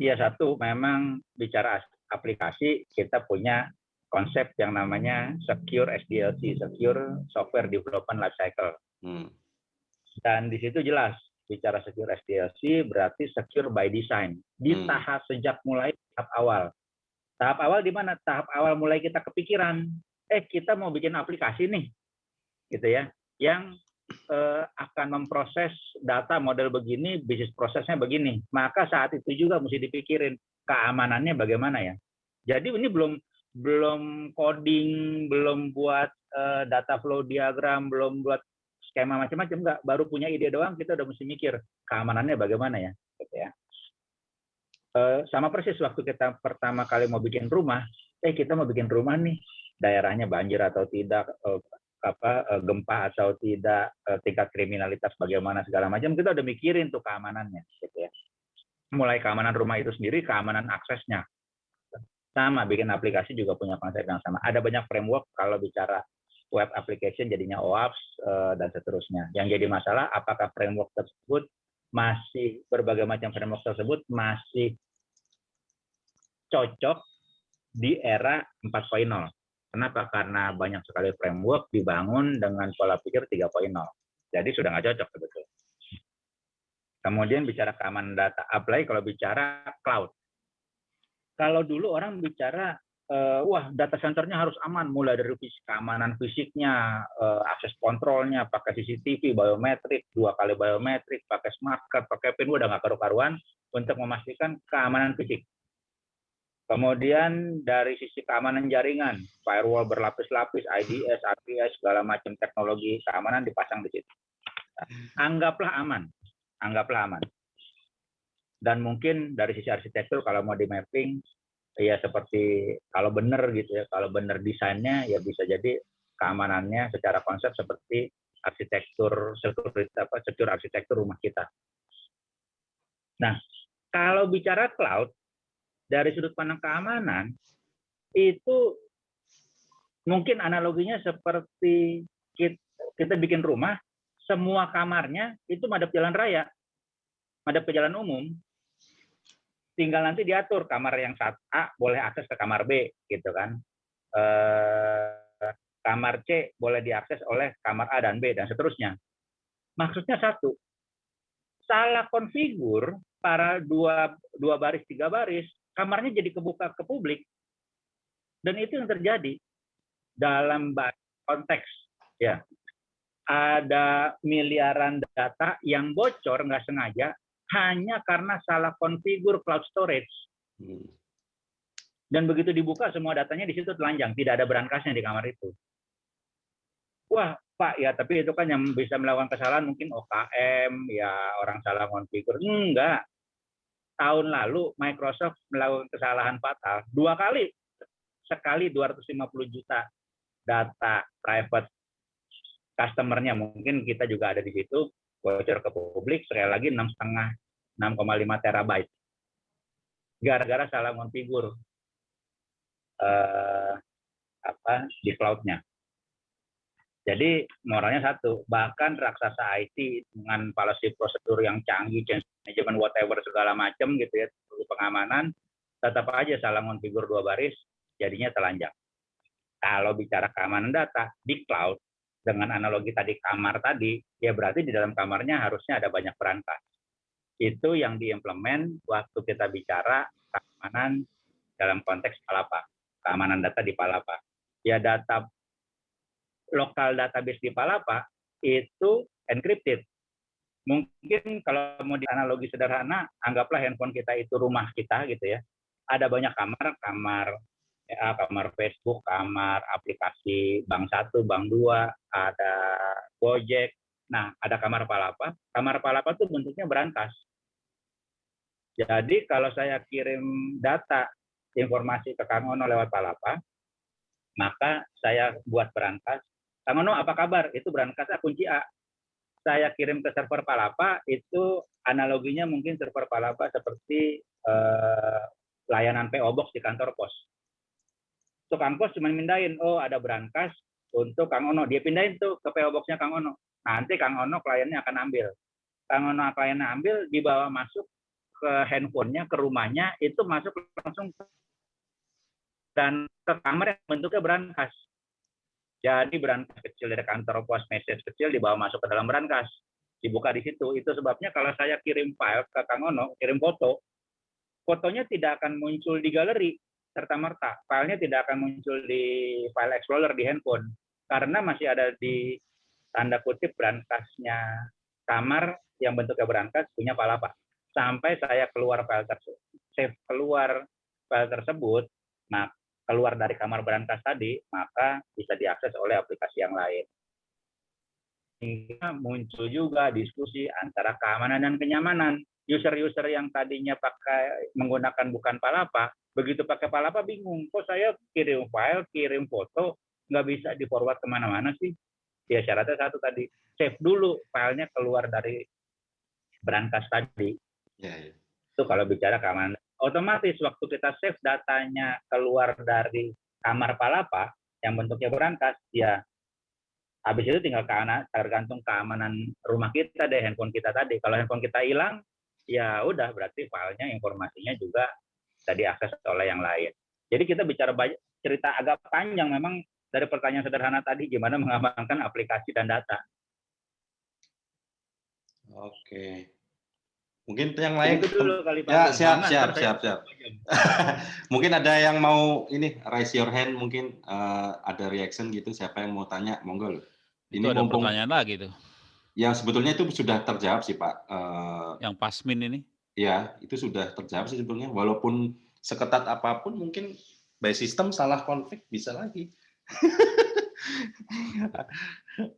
Ya satu, memang bicara aplikasi kita punya konsep yang namanya secure SDLC, secure software development lifecycle. Dan di situ jelas bicara secure SDLC berarti secure by design. Di tahap sejak mulai tahap awal. Tahap awal di mana? Tahap awal mulai kita kepikiran, kita mau bikin aplikasi nih, gitu ya, yang akan memproses data model begini, bisnis prosesnya begini. Maka saat itu juga mesti dipikirin keamanannya bagaimana ya. Jadi ini belum coding, belum buat data flow diagram, belum buat skema macam-macam, enggak. Baru punya ide doang, kita udah mesti mikir keamanannya bagaimana ya, gitu ya. Sama persis waktu kita pertama kali mau bikin rumah, kita mau bikin rumah nih, daerahnya banjir atau tidak, gempa atau tidak, tingkat kriminalitas bagaimana segala macam, kita udah mikirin tuh keamanannya, gitu ya. Mulai keamanan rumah itu sendiri, keamanan aksesnya. Sama, bikin aplikasi juga punya konsep yang sama. Ada banyak framework kalau bicara web application jadinya OAuth dan seterusnya. Yang jadi masalah apakah framework tersebut masih, berbagai macam framework tersebut masih cocok di era 4.0. Kenapa? Karena banyak sekali framework dibangun dengan pola pikir 3.0. Jadi sudah nggak cocok sebetulnya. Kemudian bicara keamanan data, apalagi kalau bicara cloud. Kalau dulu orang bicara, wah data centernya harus aman, mulai dari keamanan fisiknya, akses kontrolnya, pakai CCTV, biometrik, 2 kali biometrik, pakai smart card, pakai PIN, udah nggak karu-karuan untuk memastikan keamanan fisik. Kemudian dari sisi keamanan jaringan, firewall berlapis-lapis, IDS, APS, segala macam teknologi keamanan dipasang di situ. Anggaplah aman. Dan mungkin dari sisi arsitektur kalau mau di mapping, ya seperti kalau benar gitu ya, kalau benar desainnya ya bisa jadi keamanannya secara konsep seperti arsitektur secure arsitektur rumah kita. Nah, kalau bicara cloud, dari sudut pandang keamanan, itu mungkin analoginya seperti kita bikin rumah, semua kamarnya itu madep jalan raya, madep ke jalan umum. Tinggal nanti diatur kamar yang A boleh akses ke kamar B, gitu kan. Kamar C boleh diakses oleh kamar A dan B, dan seterusnya. Maksudnya satu, salah konfigur para dua baris, 3 baris, kamarnya jadi kebuka ke publik. Dan itu yang terjadi dalam konteks ya. Ada miliaran data yang bocor nggak sengaja hanya karena salah konfigur cloud storage. Dan begitu dibuka semua datanya di situ telanjang, tidak ada berangkasnya di kamar itu. Wah, Pak, ya tapi itu kan yang bisa melakukan kesalahan mungkin OKM, ya orang salah konfigur. Enggak. Tahun lalu Microsoft melakukan kesalahan fatal 2 kali. Sekali 250 juta data private customer-nya, mungkin kita juga ada di situ, bocor ke publik, sekali lagi 6,5 terabyte. Gara-gara salah konfigur di cloud-nya. Jadi moralnya satu, bahkan raksasa IT dengan policy prosedur yang canggih, change management, whatever segala macam gitu ya, pengamanan, tetap aja salah konfigur 2 baris, jadinya telanjang. Kalau bicara keamanan data di cloud, dengan analogi tadi kamar tadi, ya berarti di dalam kamarnya harusnya ada banyak perangkat. Itu yang diimplement waktu kita bicara keamanan dalam konteks Palapa, keamanan data di Palapa. Ya data lokal database di Palapa itu encrypted. Mungkin kalau mau di analogi sederhana, anggaplah handphone kita itu rumah kita gitu ya. Ada banyak kamar Facebook, kamar aplikasi Bank 1, Bank 2, ada Gojek. Nah, ada kamar Palapa. Kamar Palapa itu bentuknya berangkas. Jadi kalau saya kirim data informasi ke Kang Ono lewat Palapa, maka saya buat berangkas. Kang Ono, apa kabar? Itu berangkasnya kunci A. Saya kirim ke server Palapa, itu analoginya mungkin server Palapa seperti layanan PO Box di kantor pos. tukang pos cuma mindahin, oh ada berangkas untuk Kang Ono, dia pindahin tuh ke PO Box-nya Kang Ono. Nanti Kang Ono kliennya akan ambil. Kang Ono kliennya ambil, dibawa masuk ke handphonenya, ke rumahnya, itu masuk langsung dan ke kamar yang bentuknya berangkas. Jadi berangkas kecil dari kantor pos, message kecil dibawa masuk ke dalam berangkas, dibuka di situ. Itu sebabnya kalau saya kirim file ke Kang Ono, kirim foto, fotonya tidak akan muncul di galeri serta-merta. Filenya tidak akan muncul di file explorer di handphone karena masih ada di tanda kutip berangkasnya kamar yang bentuknya berangkas punya palapa. Sampai saya keluar file tersebut, save keluar file tersebut, nah keluar dari kamar berangkas tadi, maka bisa diakses oleh aplikasi yang lain. Hingga muncul juga diskusi antara keamanan dan kenyamanan. User-user yang tadinya menggunakan bukan palapa, begitu pakai palapa bingung, kok saya kirim file, kirim foto, nggak bisa di-forward kemana-mana sih? Ya syaratnya satu tadi, save dulu filenya keluar dari berangkas tadi. Ya. Itu kalau bicara keamanan. Otomatis waktu kita save datanya keluar dari kamar palapa yang bentuknya berangkas, ya habis itu tinggal tergantung keamanan rumah kita deh, handphone kita tadi. Kalau handphone kita hilang, ya udah berarti filenya, informasinya juga bisa diakses oleh yang lain. Jadi kita bicara cerita agak panjang memang dari pertanyaan sederhana tadi, gimana mengamankan aplikasi dan data. Oke. Mungkin yang lain. Itu dulu kali Pak. Ya, siap. Mungkin ada yang mau ini raise your hand, mungkin ada reaction gitu, siapa yang mau tanya, monggo loh. Ini ada pertanyaan lagi tuh. Ya sebetulnya itu sudah terjawab sih Pak. Yang Pasmin ini? Ya, itu sudah terjawab sih sebetulnya. Walaupun seketat apapun, mungkin by system salah konfig bisa lagi.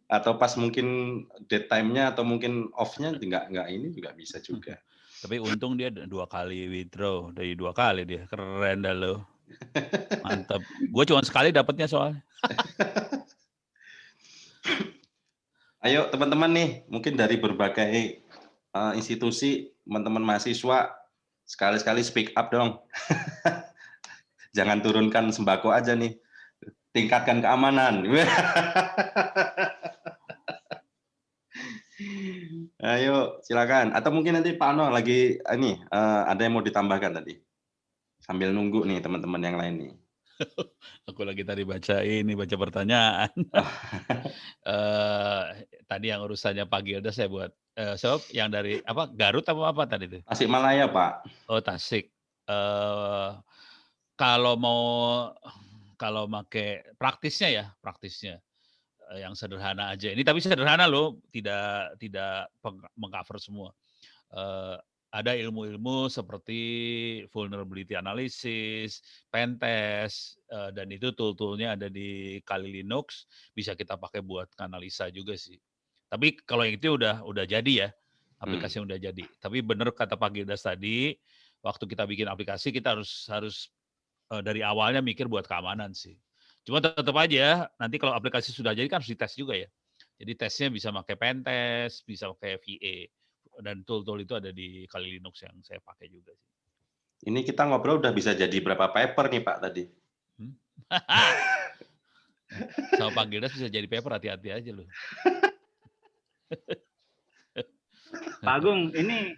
Atau pas mungkin dead time-nya atau mungkin off-nya nggak ini juga bisa juga. Tapi untung dia 2 kali withdraw, dari 2 kali dia. Keren dah lo. Mantap. Gue cuma sekali dapatnya soalnya. Ayo teman-teman nih, mungkin dari berbagai institusi, teman-teman mahasiswa, sekali-sekali speak up dong. Jangan turunkan sembako aja nih. Tingkatkan keamanan. Ayo, silakan. Atau mungkin nanti Pak Ano lagi ini ada yang mau ditambahkan tadi. Sambil nunggu nih teman-teman yang lain nih. Aku lagi tadi baca pertanyaan. Tadi yang urusannya Pak Gilda saya buat. Sob, yang dari apa Garut apa tadi itu? Tasikmalaya Pak. Oh Tasik. Kalau make praktisnya yang sederhana aja. Ini tapi sederhana loh, tidak mengcover semua. Ada ilmu-ilmu seperti vulnerability analysis, pentest, dan itu tool-toolnya ada di Kali Linux, bisa kita pakai buat analisa juga sih. Tapi kalau yang itu udah jadi ya, aplikasi udah jadi. Tapi benar kata Pak Gildas tadi, waktu kita bikin aplikasi kita harus dari awalnya mikir buat keamanan sih. Cuma tetap aja nanti kalau aplikasi sudah jadi kan harus dites juga ya. Jadi tesnya bisa pakai pentest, bisa pakai VA, dan tool-tool itu ada di Kali Linux yang saya pakai juga sih. Ini kita ngobrol udah bisa jadi berapa paper nih Pak tadi? Sama Pak Gildas bisa jadi paper, hati-hati aja loh. Pak Agung, ini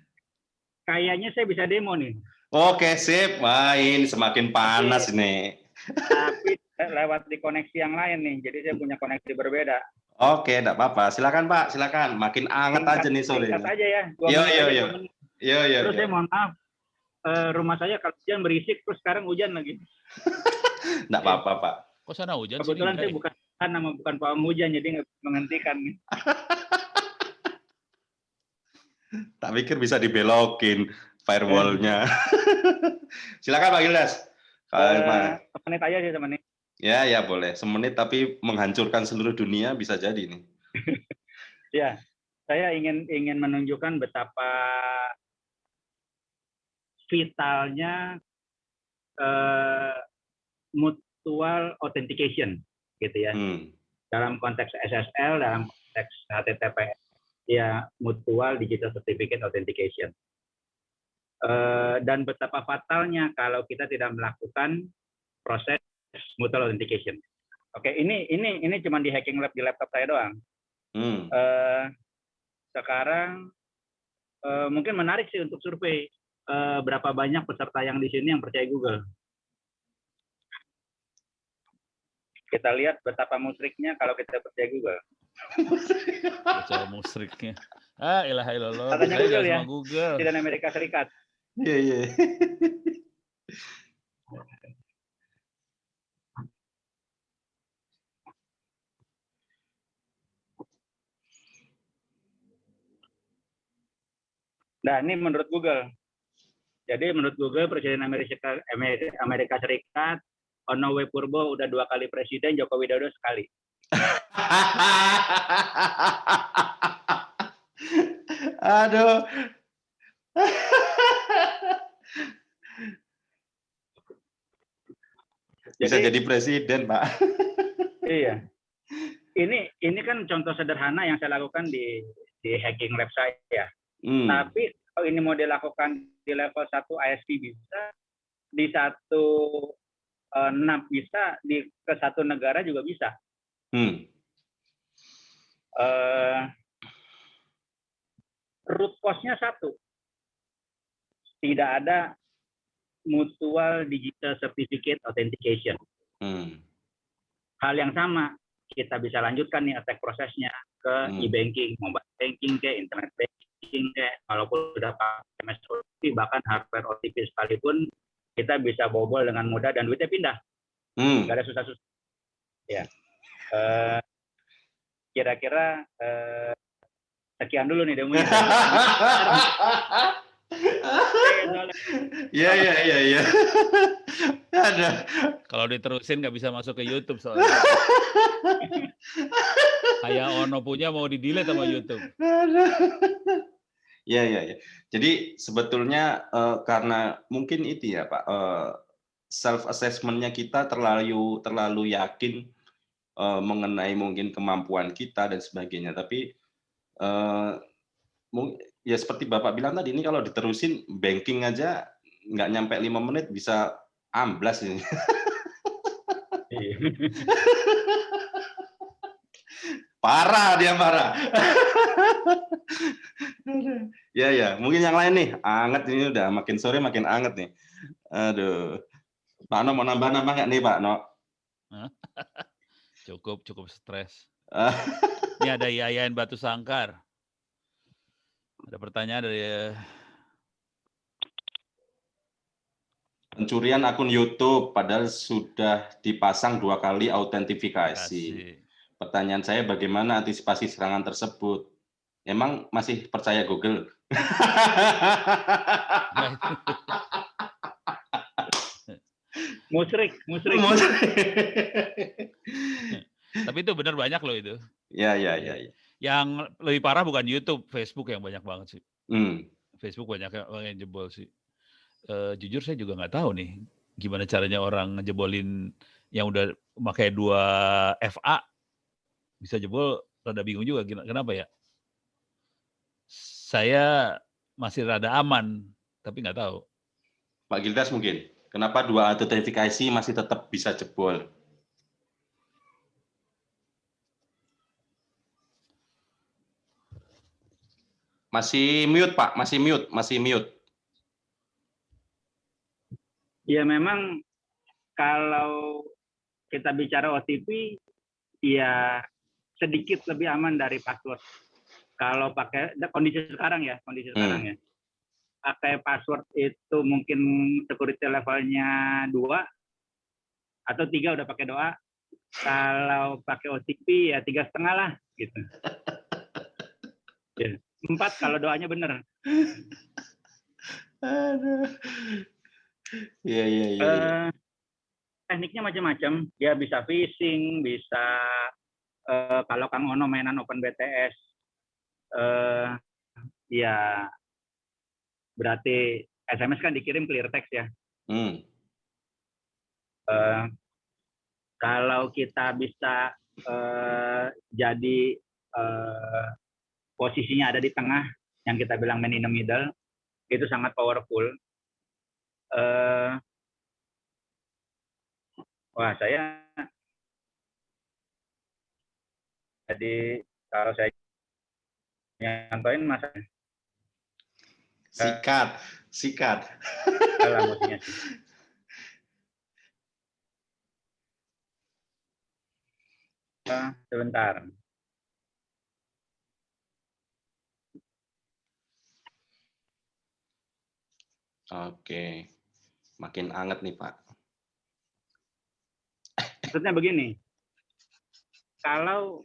kayaknya saya bisa demo nih. Oke, sip. Main semakin panas nih. Tapi lewat di koneksi yang lain nih, jadi saya punya koneksi berbeda. Oke, enggak apa-apa. Silakan Pak, silakan. Makin anget aja nih sore. Singkat aja ya. Yo. Terus saya mohon maaf, rumah saya kalau hujan berisik, terus sekarang hujan lagi. Enggak apa-apa Pak. Kok sana hujan? Kebetulan saya bukan pawang hujan, jadi nggak menghentikan. Tak pikir bisa dibelokin firewall-nya. Silakan Pak Gildas. Semenit aja sih, semenit. Ya boleh. Semenit tapi menghancurkan seluruh dunia bisa jadi nih. Ya, saya ingin menunjukkan betapa vitalnya mutual authentication, gitu ya. Dalam konteks SSL, dalam konteks HTTPS, ya mutual digital certificate authentication. Dan betapa fatalnya kalau kita tidak melakukan proses mutual authentication. Oke, ini cuma di hacking lab di laptop saya doang. Sekarang mungkin menarik sih untuk survei berapa banyak peserta yang di sini yang percaya Google. Kita lihat betapa musriknya kalau kita percaya Google. Betapa musriknya. Ilaha illallah. Katanya Saya Google ya, sama Google. di Amerika Serikat. Iya. Nah, ini menurut Google. Jadi menurut Google, Presiden Amerika Serikat, Ono Purbo udah 2 kali presiden, Joko Widodo sekali. Aduh. Bisa jadi presiden, Pak. Iya. Ini kan contoh sederhana yang saya lakukan di hacking lab saya. Tapi kalau ini mau dilakukan di level 1 ISP bisa, di 1 NAP bisa, ke 1 negara juga bisa. Root cause-nya satu. Tidak ada mutual digital certificate authentication. Hal yang sama, kita bisa lanjutkan nih attack prosesnya ke e-banking, mobile banking ke internet banking ke, walaupun sudah pakai SMS OTP, bahkan hardware OTP sekalipun kita bisa bobol dengan mudah dan duitnya pindah. Nggak ada susah-susah. Ya. Kira-kira sekian dulu nih demonya. Iya. Ada. Kalau diterusin nggak bisa masuk ke YouTube soalnya. Kayak Ono punya mau di-delete sama YouTube. Iya. Jadi sebetulnya karena mungkin itu ya Pak, self assessment-nya kita terlalu yakin mengenai mungkin kemampuan kita dan sebagainya. Tapi ya seperti Bapak bilang tadi, ini kalau diterusin banking aja nggak nyampe 5 menit bisa amblas ini. Parah. Ya, mungkin yang lain nih, anget ini udah makin sore makin anget nih. Aduh. Pak No mau nambah nggak nih Pak No? Cukup stres. Ini ada Yayan Batu Sangkar. Ada pertanyaan dari pencurian akun YouTube padahal sudah dipasang 2 kali autentifikasi. Pertanyaan saya, bagaimana antisipasi serangan tersebut? Emang masih percaya Google? Musrik. Tapi itu benar banyak loh itu. Ya. Yang lebih parah bukan YouTube, Facebook yang banyak banget sih. Facebook banyak yang jebol sih. Jujur saya juga nggak tahu nih gimana caranya orang ngejebolin yang udah pakai 2 FA bisa jebol. Rada bingung juga kenapa ya. Saya masih rada aman, tapi nggak tahu. Pak Gildas mungkin, kenapa 2 autentifikasi masih tetap bisa jebol? Masih mute Pak, masih mute. Ya memang kalau kita bicara OTP, ya sedikit lebih aman dari password. Kalau pakai kondisi sekarang ya, pakai password itu mungkin security levelnya 2 atau 3 udah pakai doa. Kalau pakai OTP ya 3,5 lah gitu. Ya, 4 kalau doanya bener. Iya. Tekniknya macam-macam. Ya bisa phishing, bisa kalau Kang Ono mainan OpenBTS, ya berarti SMS kan dikirim clear text ya. Kalau kita bisa jadi posisinya ada di tengah, yang kita bilang man in the middle, itu sangat powerful. Wah, saya jadi kalau saya nyantoin masa Sikat. kalah musiknya sih. Sebentar. Oke. Makin anget nih, Pak. Maksudnya begini, kalau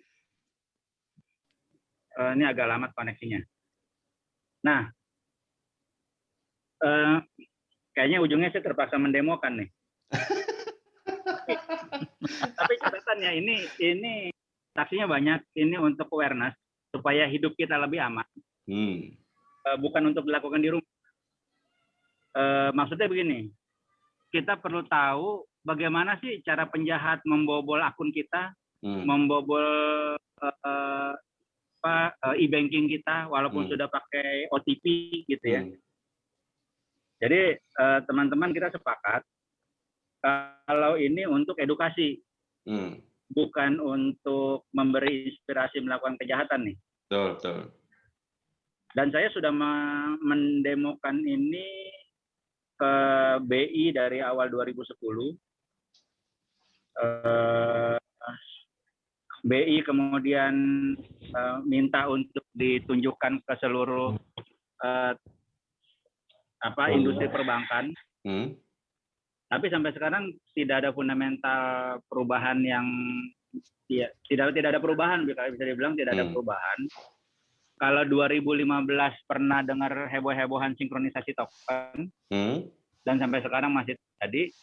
ini agak lama koneksinya. Nah, kayaknya ujungnya saya terpaksa mendemokan nih. Tapi catatannya ini saksinya banyak. Ini untuk awareness supaya hidup kita lebih aman. Bukan untuk dilakukan di rumah. Maksudnya begini, kita perlu tahu bagaimana sih cara penjahat membobol akun kita, membobol e-banking kita, walaupun sudah pakai OTP gitu ya. Jadi teman-teman kita sepakat kalau ini untuk edukasi, bukan untuk memberi inspirasi melakukan kejahatan nih. Betul. Dan saya sudah mendemokan ini ke BI dari awal 2010. BI kemudian minta untuk ditunjukkan ke seluruh industri perbankan. Tapi sampai sekarang tidak ada fundamental perubahan yang tidak ada perubahan, bisa dibilang tidak ada perubahan. Kalau 2015 pernah dengar heboh-hebohan sinkronisasi token, dan sampai sekarang masih terjadi,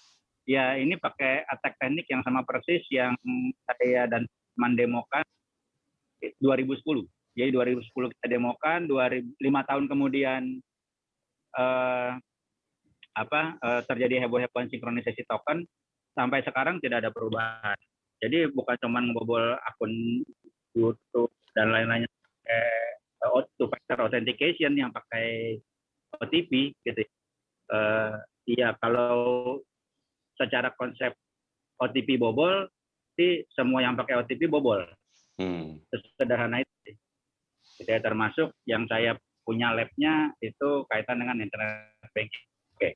ya ini pakai attack teknik yang sama persis yang saya dan teman demokan 2010. Jadi 2010 kita demokan, 5 tahun kemudian terjadi heboh-hebohan sinkronisasi token, sampai sekarang tidak ada perubahan. Jadi bukan cuma membobol akun YouTube dan lain-lainnya two-factor authentication yang pakai OTP gitu. Iya, kalau secara konsep OTP bobol, sih semua yang pakai OTP bobol. Sederhana itu. Jadi termasuk yang saya punya lab-nya itu kaitan dengan internet banking. Oke.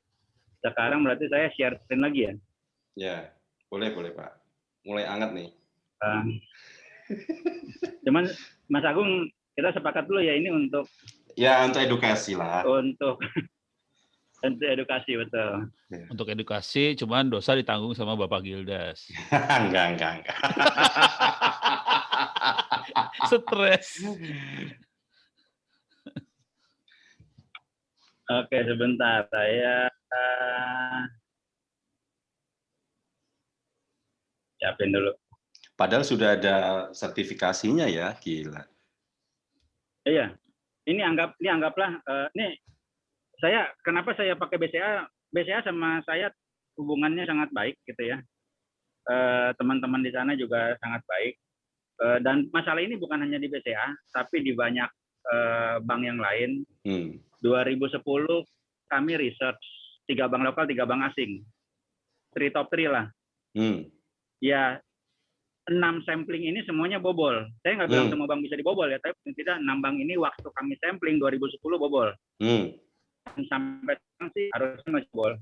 Sekarang berarti saya share screen lagi ya? Ya, boleh Pak. Mulai anget nih. Cuman Mas Agung, kita sepakat dulu ya ini untuk... Ya, untuk edukasi lah. Untuk edukasi, betul. Untuk edukasi, cuman dosa ditanggung sama Bapak Gildas. Enggak. Stres. Oke, sebentar. Saya siapin dulu. Padahal sudah ada sertifikasinya ya, gila. Iya, ini anggaplah ini kenapa saya pakai BCA sama saya hubungannya sangat baik gitu ya. Teman-teman di sana juga sangat baik. Dan masalah ini bukan hanya di BCA, tapi di banyak bank yang lain. 2010 kami research 3 bank lokal, 3 bank asing. 3 top 3 lah. Ya, 6 sampling ini semuanya bobol. Saya nggak bilang semua bank bisa dibobol ya, tapi tidak 6 bank ini waktu kami sampling 2010 bobol. Sampai sekarang sih harusnya masih bobol.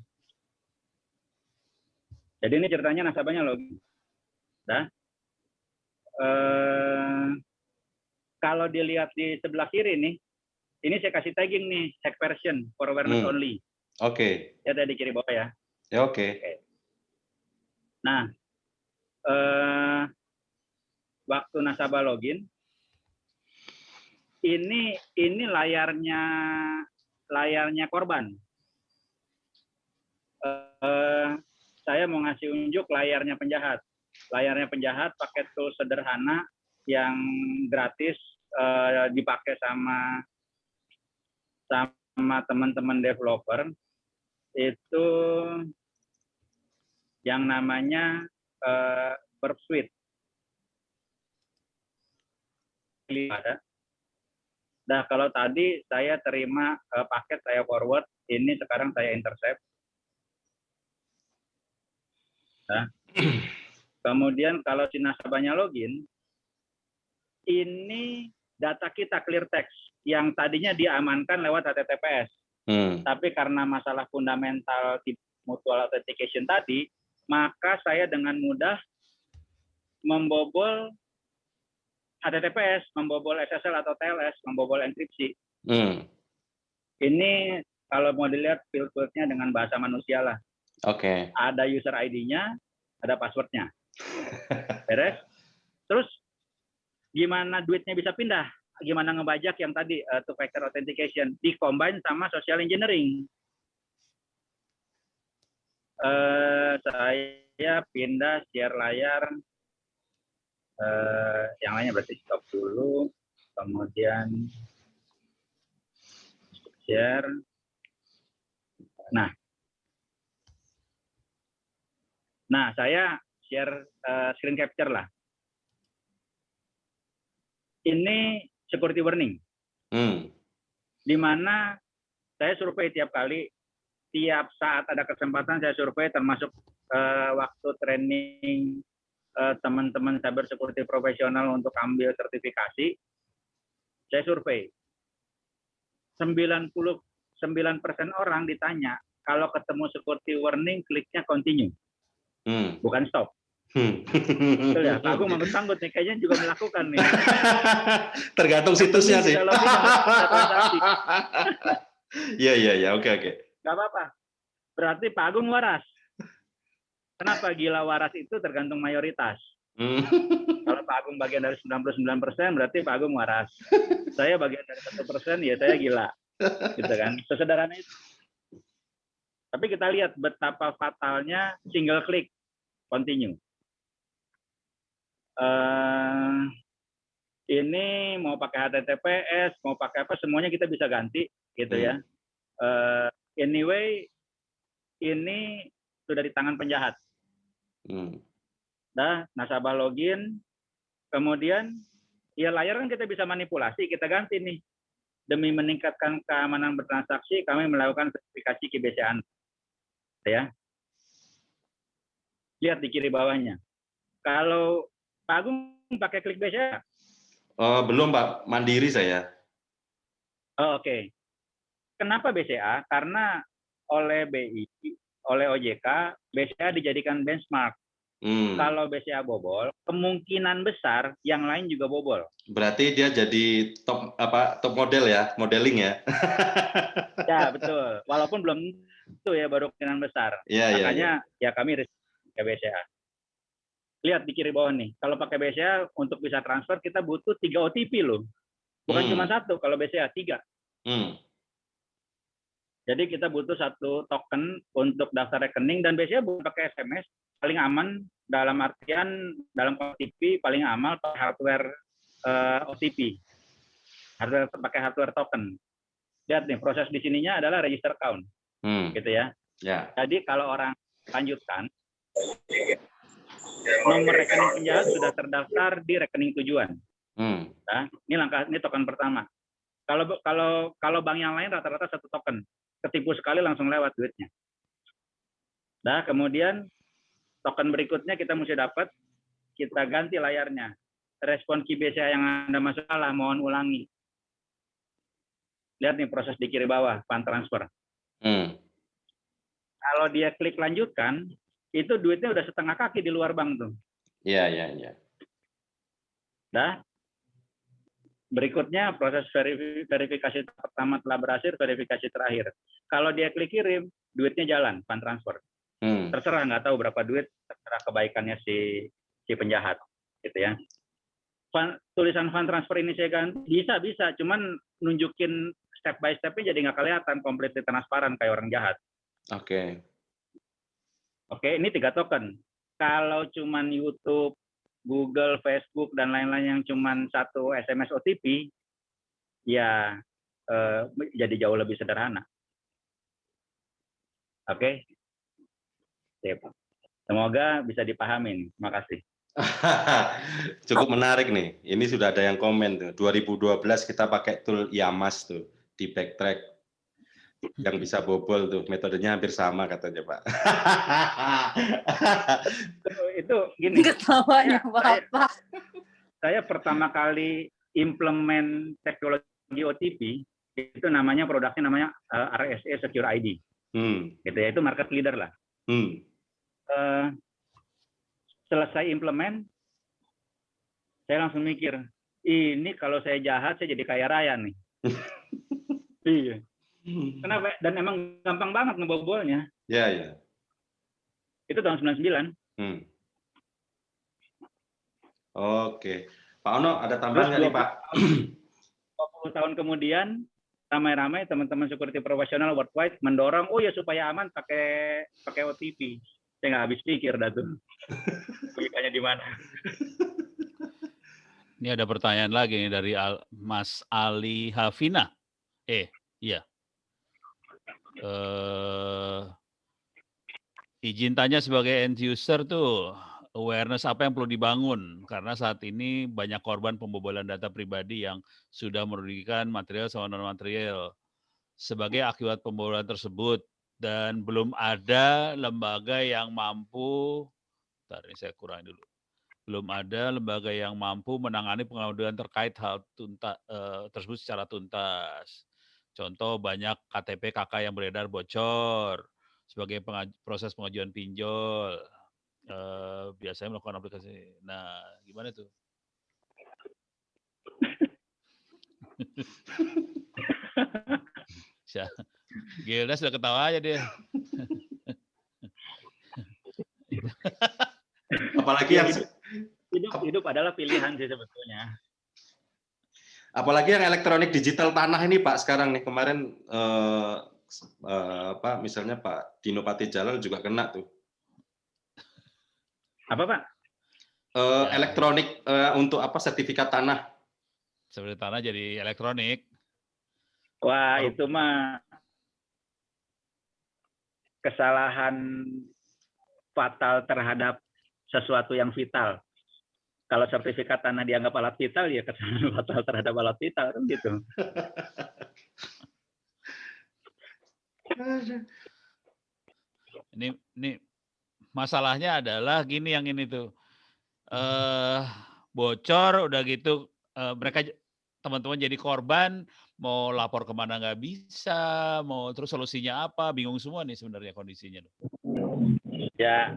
Jadi ini ceritanya nasabahnya loh. Kalau dilihat di sebelah kiri nih, ini saya kasih tagging nih, check version for awareness only. Oke. Ya tadi kiri bawah ya. Ya oke. Nah, waktu nasabah login, ini layarnya korban. Saya mau ngasih unjuk layarnya penjahat. Layarnya penjahat pakai tool sederhana yang gratis dipakai sama teman-teman developer, itu yang namanya Burp Suite. Nah, kalau tadi saya terima paket, saya forward, ini sekarang saya intercept. Nah, Kemudian kalau si nasabahnya login, ini data kita clear text yang tadinya diamankan lewat HTTPS. Tapi karena masalah fundamental di mutual authentication tadi, maka saya dengan mudah membobol HTTPS, membobol SSL atau TLS, membobol enkripsi. Ini kalau mau dilihat field-fieldnya dengan bahasa manusia lah. Oke. Ada user ID-nya, ada password-nya. Beres? Terus gimana duitnya bisa pindah? Gimana ngebajak yang tadi two-factor authentication? Di-combine sama social engineering. Saya pindah share layar. Yang lainnya berarti stop dulu. Kemudian share. Nah, saya share screen capture lah. Ini security warning. Di mana saya survei tiap kali, tiap saat ada kesempatan saya survei, termasuk waktu training teman-teman cyber security profesional untuk ambil sertifikasi, saya survei. 99% orang ditanya, kalau ketemu security warning, kliknya continue. Bukan stop. Betul ya, Pak Agung manggut-manggut nih, kayaknya juga melakukan nih. Tergantung situsnya sih. Kalau tidak, ada transaksi. Iya, oke. Nggak apa-apa. Berarti Pak Agung waras. Kenapa gila waras itu tergantung mayoritas. Kalau Pak Agung bagian dari 99%, berarti Pak Agung waras. Saya bagian dari 1%, ya saya gila. Gitu kan. Sesederhana itu. Tapi kita lihat betapa fatalnya single click continue. Ini mau pakai HTTPS, mau pakai apa, semuanya kita bisa ganti, gitu ya. Anyway, ini sudah di tangan penjahat. Nah, nasabah login, kemudian ya layar kan kita bisa manipulasi, kita ganti nih. Demi meningkatkan keamanan bertransaksi, kami melakukan verifikasi KBCA. Ya, lihat di kiri bawahnya. Kalau Pak Agung pakai klik BCA? Belum Pak, mandiri saya. Oke. Kenapa BCA? Karena oleh BI, oleh OJK, BCA dijadikan benchmark. Kalau BCA bobol, kemungkinan besar yang lain juga bobol. Berarti dia jadi top model ya, modeling ya. Ya betul. Walaupun belum itu ya, baru kemungkinan besar. Makanya ya kami pakai BCA. Lihat di kiri bawah nih. Kalau pakai BCA untuk bisa transfer kita butuh 3 OTP loh. Bukan cuma 1 kalau BCA 3. Jadi kita butuh 1 token untuk daftar rekening, dan BCA bukan pakai SMS, paling aman dalam artian dalam OTP paling aman pakai hardware OTP. Pakai hardware token. Lihat nih, proses di sininya adalah register account. Gitu ya. Jadi kalau orang lanjutkan, nomor rekening penjahat sudah terdaftar di rekening tujuan. Nah, ini token pertama. Kalau bank yang lain rata-rata 1 token. Ketipu sekali langsung lewat duitnya. Nah, kemudian token berikutnya kita mesti dapat, kita ganti layarnya. Respon KBCA yang Anda masuk salah, mohon ulangi. Lihat nih proses di kiri bawah, fund transfer. Kalau dia klik lanjutkan, itu duitnya udah setengah kaki di luar bank tuh. Iya. Nah, berikutnya proses verifikasi pertama telah berhasil, verifikasi terakhir. Kalau dia klik kirim, duitnya jalan, fund transfer. Terserah, nggak tahu berapa duit, terserah kebaikannya si penjahat, gitu ya. Tulisan fund transfer ini saya ganti, bisa, cuman nunjukin step by step-nya jadi nggak kelihatan, komplit transparan kayak orang jahat. Oke, ini 3 token. Kalau cuman YouTube, Google, Facebook, dan lain-lain yang cuman 1 SMS OTP, ya jadi jauh lebih sederhana. Oke. Semoga bisa dipahami. Terima kasih. Cukup menarik nih. Ini sudah ada yang komen tuh. 2012 kita pakai tool IAMAS tuh di backtrack. yang bisa bobol tuh, metodenya hampir sama katanya Pak. Itu gini, Ketawanya Bapak. saya pertama kali implement teknologi OTP itu namanya produknya namanya RSA Secure ID, gitu ya, itu market leader lah. Selesai implement, saya langsung mikir, ini kalau saya jahat saya jadi kaya raya nih. Iya. Kenapa? Dan emang gampang banget ngebobolnya. Ya, ya. Itu tahun 99. Oke. Pak Ono, ada tambahan nggak nih, Pak? 20 tahun kemudian, ramai-ramai teman-teman security profesional worldwide mendorong, oh ya supaya aman pakai OTP. Saya nggak habis pikir dah tuh. Logikanya di mana? Ini ada pertanyaan lagi nih dari Mas Ali Hafina. Iya. Izin tanya sebagai end user tuh, awareness apa yang perlu dibangun? Karena saat ini banyak korban pembobolan data pribadi yang sudah merugikan material sama non-material. Sebagai akibat pembobolan tersebut, dan belum ada lembaga yang mampu, ini saya kurangi dulu. Belum ada lembaga yang mampu menangani pengaduan terkait hal tersebut secara tuntas. Contoh banyak KTP KK yang beredar bocor sebagai proses pengajuan pinjol. Biasanya melakukan aplikasi. Nah, gimana tuh? Gilda sudah ketawa aja dia. Apalagi yang hidup adalah pilihan sih sebetulnya. Apalagi yang elektronik digital tanah ini Pak sekarang nih, kemarin misalnya Pak Dino Patijalal juga kena tuh. Apa Pak? Elektronik untuk sertifikat tanah. Sertifikat tanah jadi elektronik. Wah, itu mah kesalahan fatal terhadap sesuatu yang vital. Kalau sertifikat tanah dianggap alat vital, ya kesalahan fatal terhadap alat vital, kan gitu. Ini masalahnya adalah gini yang ini tuh. Bocor, udah gitu mereka teman-teman jadi korban, mau lapor kemana nggak bisa, mau terus solusinya apa, bingung semua nih sebenarnya kondisinya. Ya,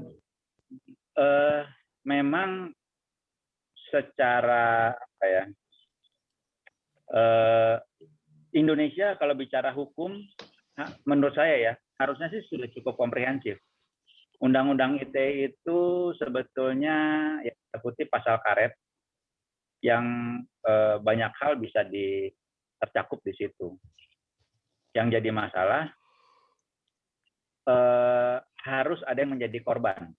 memang secara Indonesia kalau bicara hukum, menurut saya ya harusnya sih sudah cukup komprehensif. Undang-undang ITE itu sebetulnya ya kutip pasal karet yang banyak hal bisa tercakup di situ. Yang jadi masalah harus ada yang menjadi korban,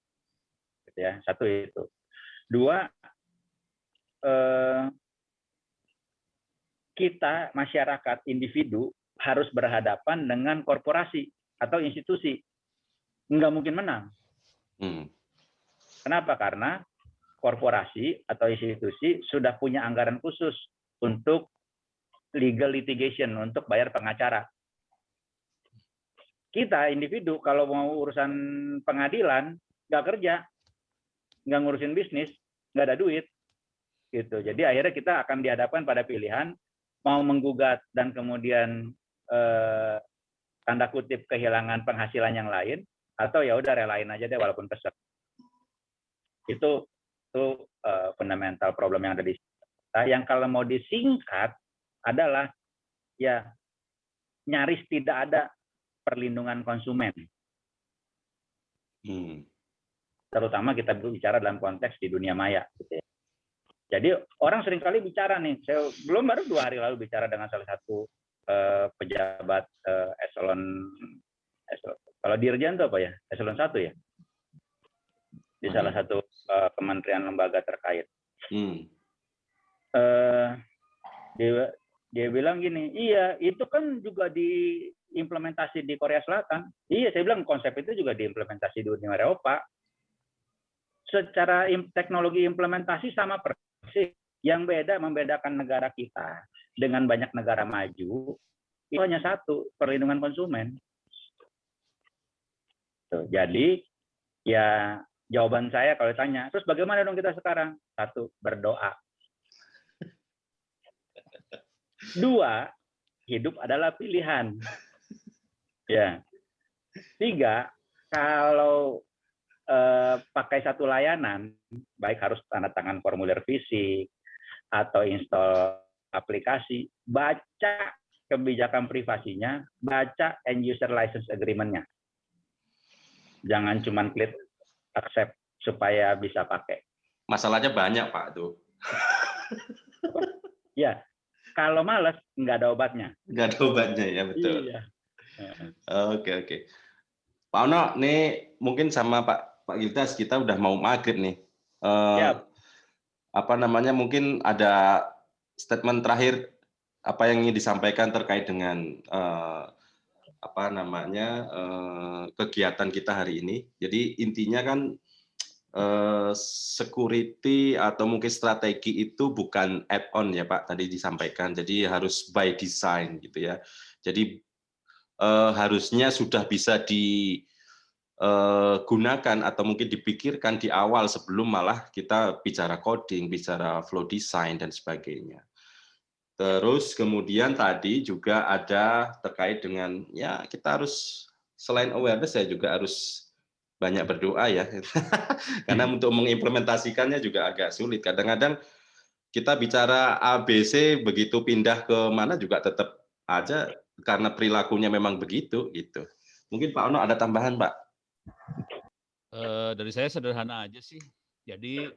gitu ya. Satu itu. Dua, kita masyarakat individu harus berhadapan dengan korporasi atau institusi. Nggak mungkin menang. Kenapa? Karena korporasi atau institusi sudah punya anggaran khusus untuk legal litigation, untuk bayar pengacara. Kita individu kalau mau urusan pengadilan nggak kerja, nggak ngurusin bisnis, nggak ada duit, gitu. Jadi akhirnya kita akan dihadapkan pada pilihan mau menggugat dan kemudian tanda kutip kehilangan penghasilan yang lain, atau ya udah relain aja deh walaupun kesel. Itu fundamental problem yang ada di sini. Yang kalau mau disingkat adalah ya nyaris tidak ada perlindungan konsumen. Terutama kita berbicara dalam konteks di dunia maya. Gitu ya. Jadi orang seringkali bicara nih, saya baru 2 hari lalu bicara dengan salah satu pejabat eselon, kalau dirjen itu apa ya? Eselon 1 ya? Di salah satu kementerian lembaga terkait. Dia bilang gini, iya itu kan juga diimplementasi di Korea Selatan. Iya, saya bilang konsep itu juga diimplementasi di Uni Eropa. Secara teknologi implementasi sama persis. Yang membedakan negara kita dengan banyak negara maju itu hanya satu, perlindungan konsumen. Tuh, jadi ya jawaban saya kalau ditanya, terus bagaimana dong kita sekarang? Satu, berdoa. Dua, hidup adalah pilihan. Ya. Tiga, kalau pakai satu layanan, baik harus tanda tangan formulir fisik atau install aplikasi, baca kebijakan privasinya, baca end user license agreement-nya. Jangan cuma klik accept supaya bisa pakai. Masalahnya banyak, Pak, tuh. Ya, kalau males nggak ada obatnya. Nggak ada obatnya, ya, betul. Iya. Oke. Pak Ono, nih mungkin sama Pak Gildas kita udah mau maghrib nih. Apa namanya, mungkin ada statement terakhir apa yang ingin disampaikan terkait dengan apa namanya kegiatan kita hari ini. Jadi intinya kan security atau mungkin strategi itu bukan add-on ya Pak, tadi disampaikan. Jadi harus by design gitu ya. Jadi harusnya sudah bisa digunakan atau mungkin dipikirkan di awal sebelum malah kita bicara coding, bicara flow design dan sebagainya. Terus kemudian tadi juga ada terkait dengan ya kita harus selain awareness ya juga harus banyak berdoa ya. Karena untuk mengimplementasikannya juga agak sulit. Kadang-kadang kita bicara ABC begitu pindah ke mana juga tetap aja karena perilakunya memang begitu gitu. Mungkin Pak Ono ada tambahan, Pak? Dari saya sederhana aja sih. Jadi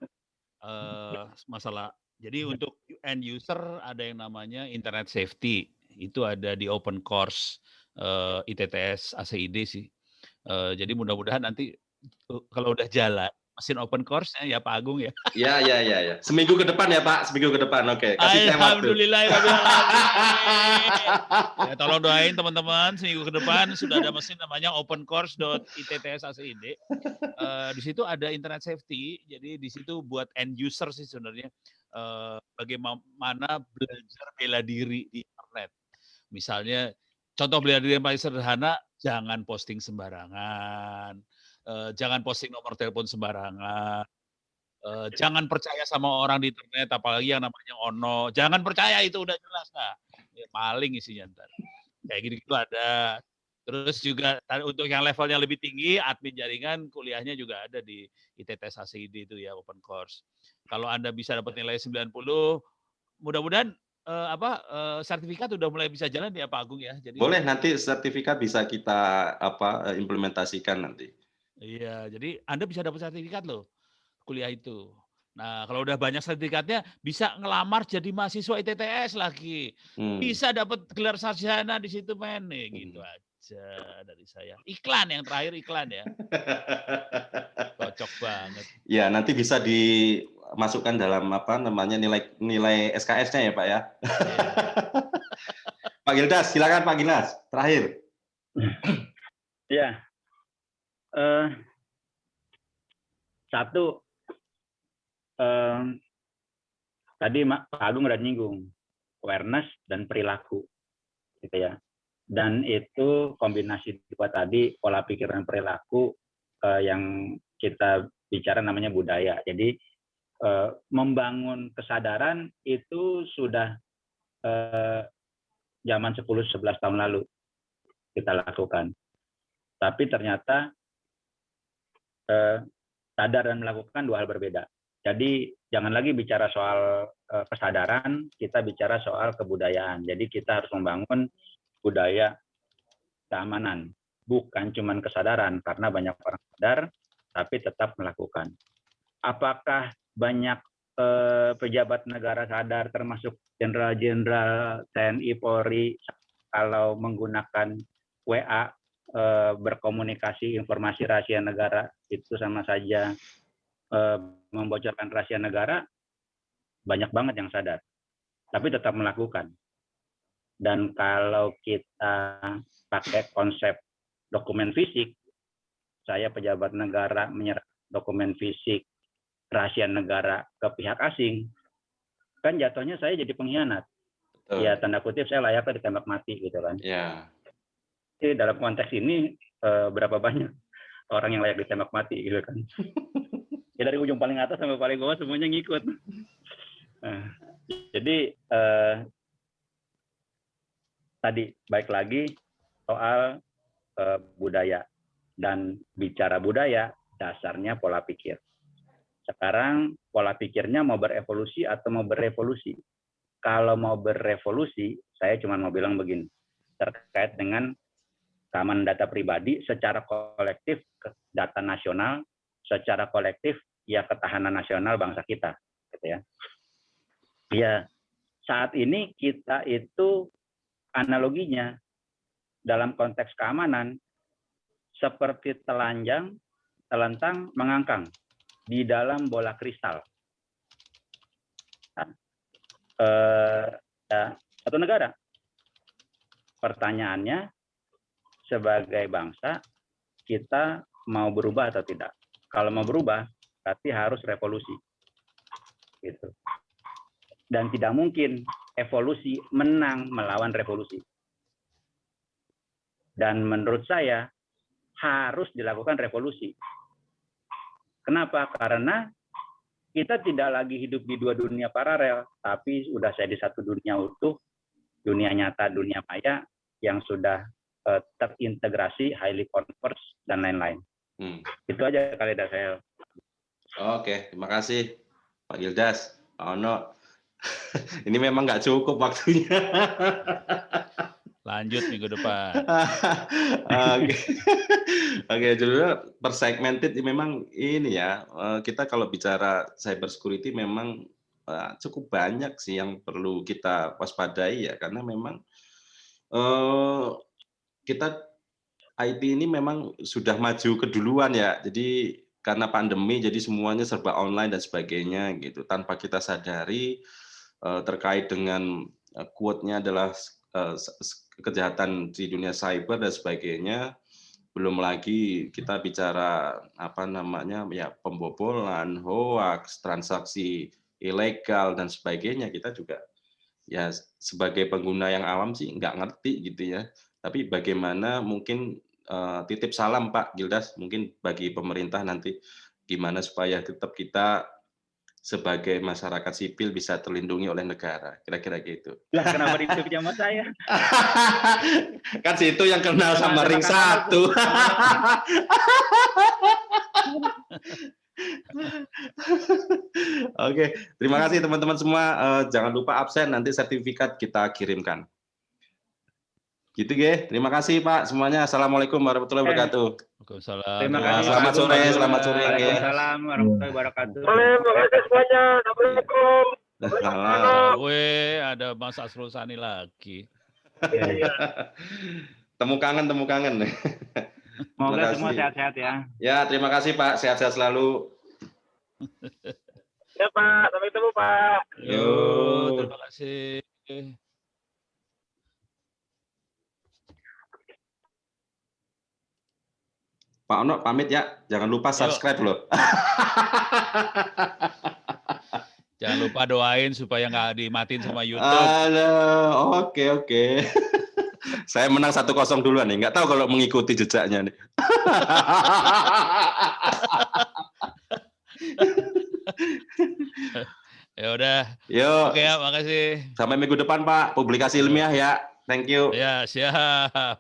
jadi untuk end user ada yang namanya internet safety. Itu ada di open course ITTS ACID sih. Jadi mudah-mudahan nanti kalau udah jalan mesin open course-nya ya Pak Agung ya. Ya. Seminggu ke depan ya Pak, seminggu ke depan. Oke, kasih saya waktu. Alhamdulillah. Ya, tolong doain teman-teman seminggu ke depan sudah ada mesin namanya opencourse.ittsaCID. Di situ ada internet safety, jadi di situ buat end user sih sebenarnya bagaimana belajar bela diri di internet. Misalnya contoh bela diri yang paling sederhana, jangan posting sembarangan. Jangan posting nomor telepon sembarangan. Jangan percaya sama orang di internet, apalagi yang namanya ono. Jangan percaya, itu udah jelas. Nah, ya, maling isinya ntar. Kayak gitu ada. Terus juga untuk yang levelnya lebih tinggi, admin jaringan kuliahnya juga ada di ITTS ACID itu ya, open course. Kalau Anda bisa dapat nilai 90, mudah-mudahan sertifikat udah mulai bisa jalan ya Pak Agung ya. Jadi boleh nanti sertifikat bisa kita implementasikan nanti. Iya, jadi Anda bisa dapat sertifikat loh kuliah itu. Nah, kalau udah banyak sertifikatnya bisa ngelamar jadi mahasiswa ITTS lagi. Bisa dapat gelar sarjana di situ men. Gitu aja dari saya. Iklan yang terakhir iklan ya. Cocok banget. Ya, nanti bisa dimasukkan dalam apa namanya nilai SKS-nya ya, Pak ya. Pak Gildas, silakan Pak Gildas, terakhir. Ya. Satu, tadi Pak Agung udah nyinggung awareness dan perilaku, gitu ya. Dan itu kombinasi dua tadi, pola pikir dan perilaku yang kita bicara namanya budaya. Jadi membangun kesadaran itu sudah zaman 10-11 tahun lalu kita lakukan. Tapi ternyata sadar dan melakukan dua hal berbeda. Jadi jangan lagi bicara soal kesadaran, kita bicara soal kebudayaan. Jadi kita harus membangun budaya keamanan, bukan cuma kesadaran, karena banyak orang sadar, tapi tetap melakukan. Apakah banyak pejabat negara sadar, termasuk jenderal-jenderal TNI, Polri, kalau menggunakan WA berkomunikasi informasi rahasia negara itu sama saja membocorkan rahasia negara? Banyak banget yang sadar, tapi tetap melakukan. Dan kalau kita pakai konsep dokumen fisik, saya pejabat negara menyerahkan dokumen fisik rahasia negara ke pihak asing, kan jatuhnya saya jadi pengkhianat. ya tanda kutip saya layaknya ditembak mati gitu kan. Ya. Jadi dalam konteks ini berapa banyak orang yang layak ditembak mati gitu kan. Ya dari ujung paling atas sampai paling bawah semuanya ngikut. Nah, jadi tadi baik lagi soal budaya, dan bicara budaya dasarnya pola pikir. Sekarang pola pikirnya mau berevolusi atau mau berevolusi. Kalau mau berevolusi, saya cuma mau bilang begini, terkait dengan keamanan data pribadi secara kolektif, data nasional, secara kolektif ya ketahanan nasional bangsa kita, gitu ya. Ya, saat ini kita itu analoginya dalam konteks keamanan seperti telanjang, telentang, mengangkang di dalam bola kristal. Satu negara. Pertanyaannya, sebagai bangsa, kita mau berubah atau tidak? Kalau mau berubah, berarti harus revolusi. Gitu. Dan tidak mungkin evolusi menang melawan revolusi. Dan menurut saya, harus dilakukan revolusi. Kenapa? Karena kita tidak lagi hidup di dua dunia paralel, tapi sudah saya di satu dunia utuh, dunia nyata, dunia maya, yang sudah terintegrasi, highly converged, dan lain-lain. Itu aja kali dari saya. Oke, terima kasih Pak Gildas, Pak Ono. Ini memang nggak cukup waktunya. Lanjut minggu depan. Oke, judulnya per segmented memang ini ya. Kita kalau bicara cyber security memang cukup banyak sih yang perlu kita waspadai ya, karena memang kita IT ini memang sudah maju keduluan ya. Jadi karena pandemi jadi semuanya serba online dan sebagainya gitu. Tanpa kita sadari terkait dengan quote-nya adalah kejahatan di dunia cyber dan sebagainya. Belum lagi kita bicara apa namanya ya pembobolan, hoax, transaksi ilegal dan sebagainya. Kita juga ya sebagai pengguna yang awam sih nggak ngerti gitu ya. Tapi bagaimana mungkin titip salam Pak Gildas mungkin bagi pemerintah nanti gimana supaya tetap kita sebagai masyarakat sipil bisa terlindungi oleh negara, kira-kira gitu. Lah kenapa itu sama saya? Kan situ yang kenal sama ring 1. Oke, terima kasih teman-teman semua. Jangan lupa absen, nanti sertifikat kita kirimkan. Gitu ya. Terima kasih Pak semuanya. Assalamualaikum warahmatullahi wabarakatuh. Waalaikumsalam. Terima kasih. Selamat sore, selamat sore. Waalaikumsalam warahmatullahi wabarakatuh. Terima kasih semuanya. Assalamualaikum. Ada Mas Asrul Sani lagi. Temu kangen. Semoga semua sehat-sehat ya. Ya, terima kasih Pak. Sehat-sehat selalu. Ya Pak, sampai ketemu Pak. Yo, terima kasih. Pak Ono pamit ya, jangan lupa subscribe loh. Jangan lupa doain supaya nggak dimatiin sama YouTube. Oke. Saya menang 1-0 duluan nih, nggak tahu kalau mengikuti jejaknya nih. Ya udah. Yuk. Oke ya, makasih. Sampai minggu depan Pak, publikasi ilmiah ya. Thank you. Ya, siap.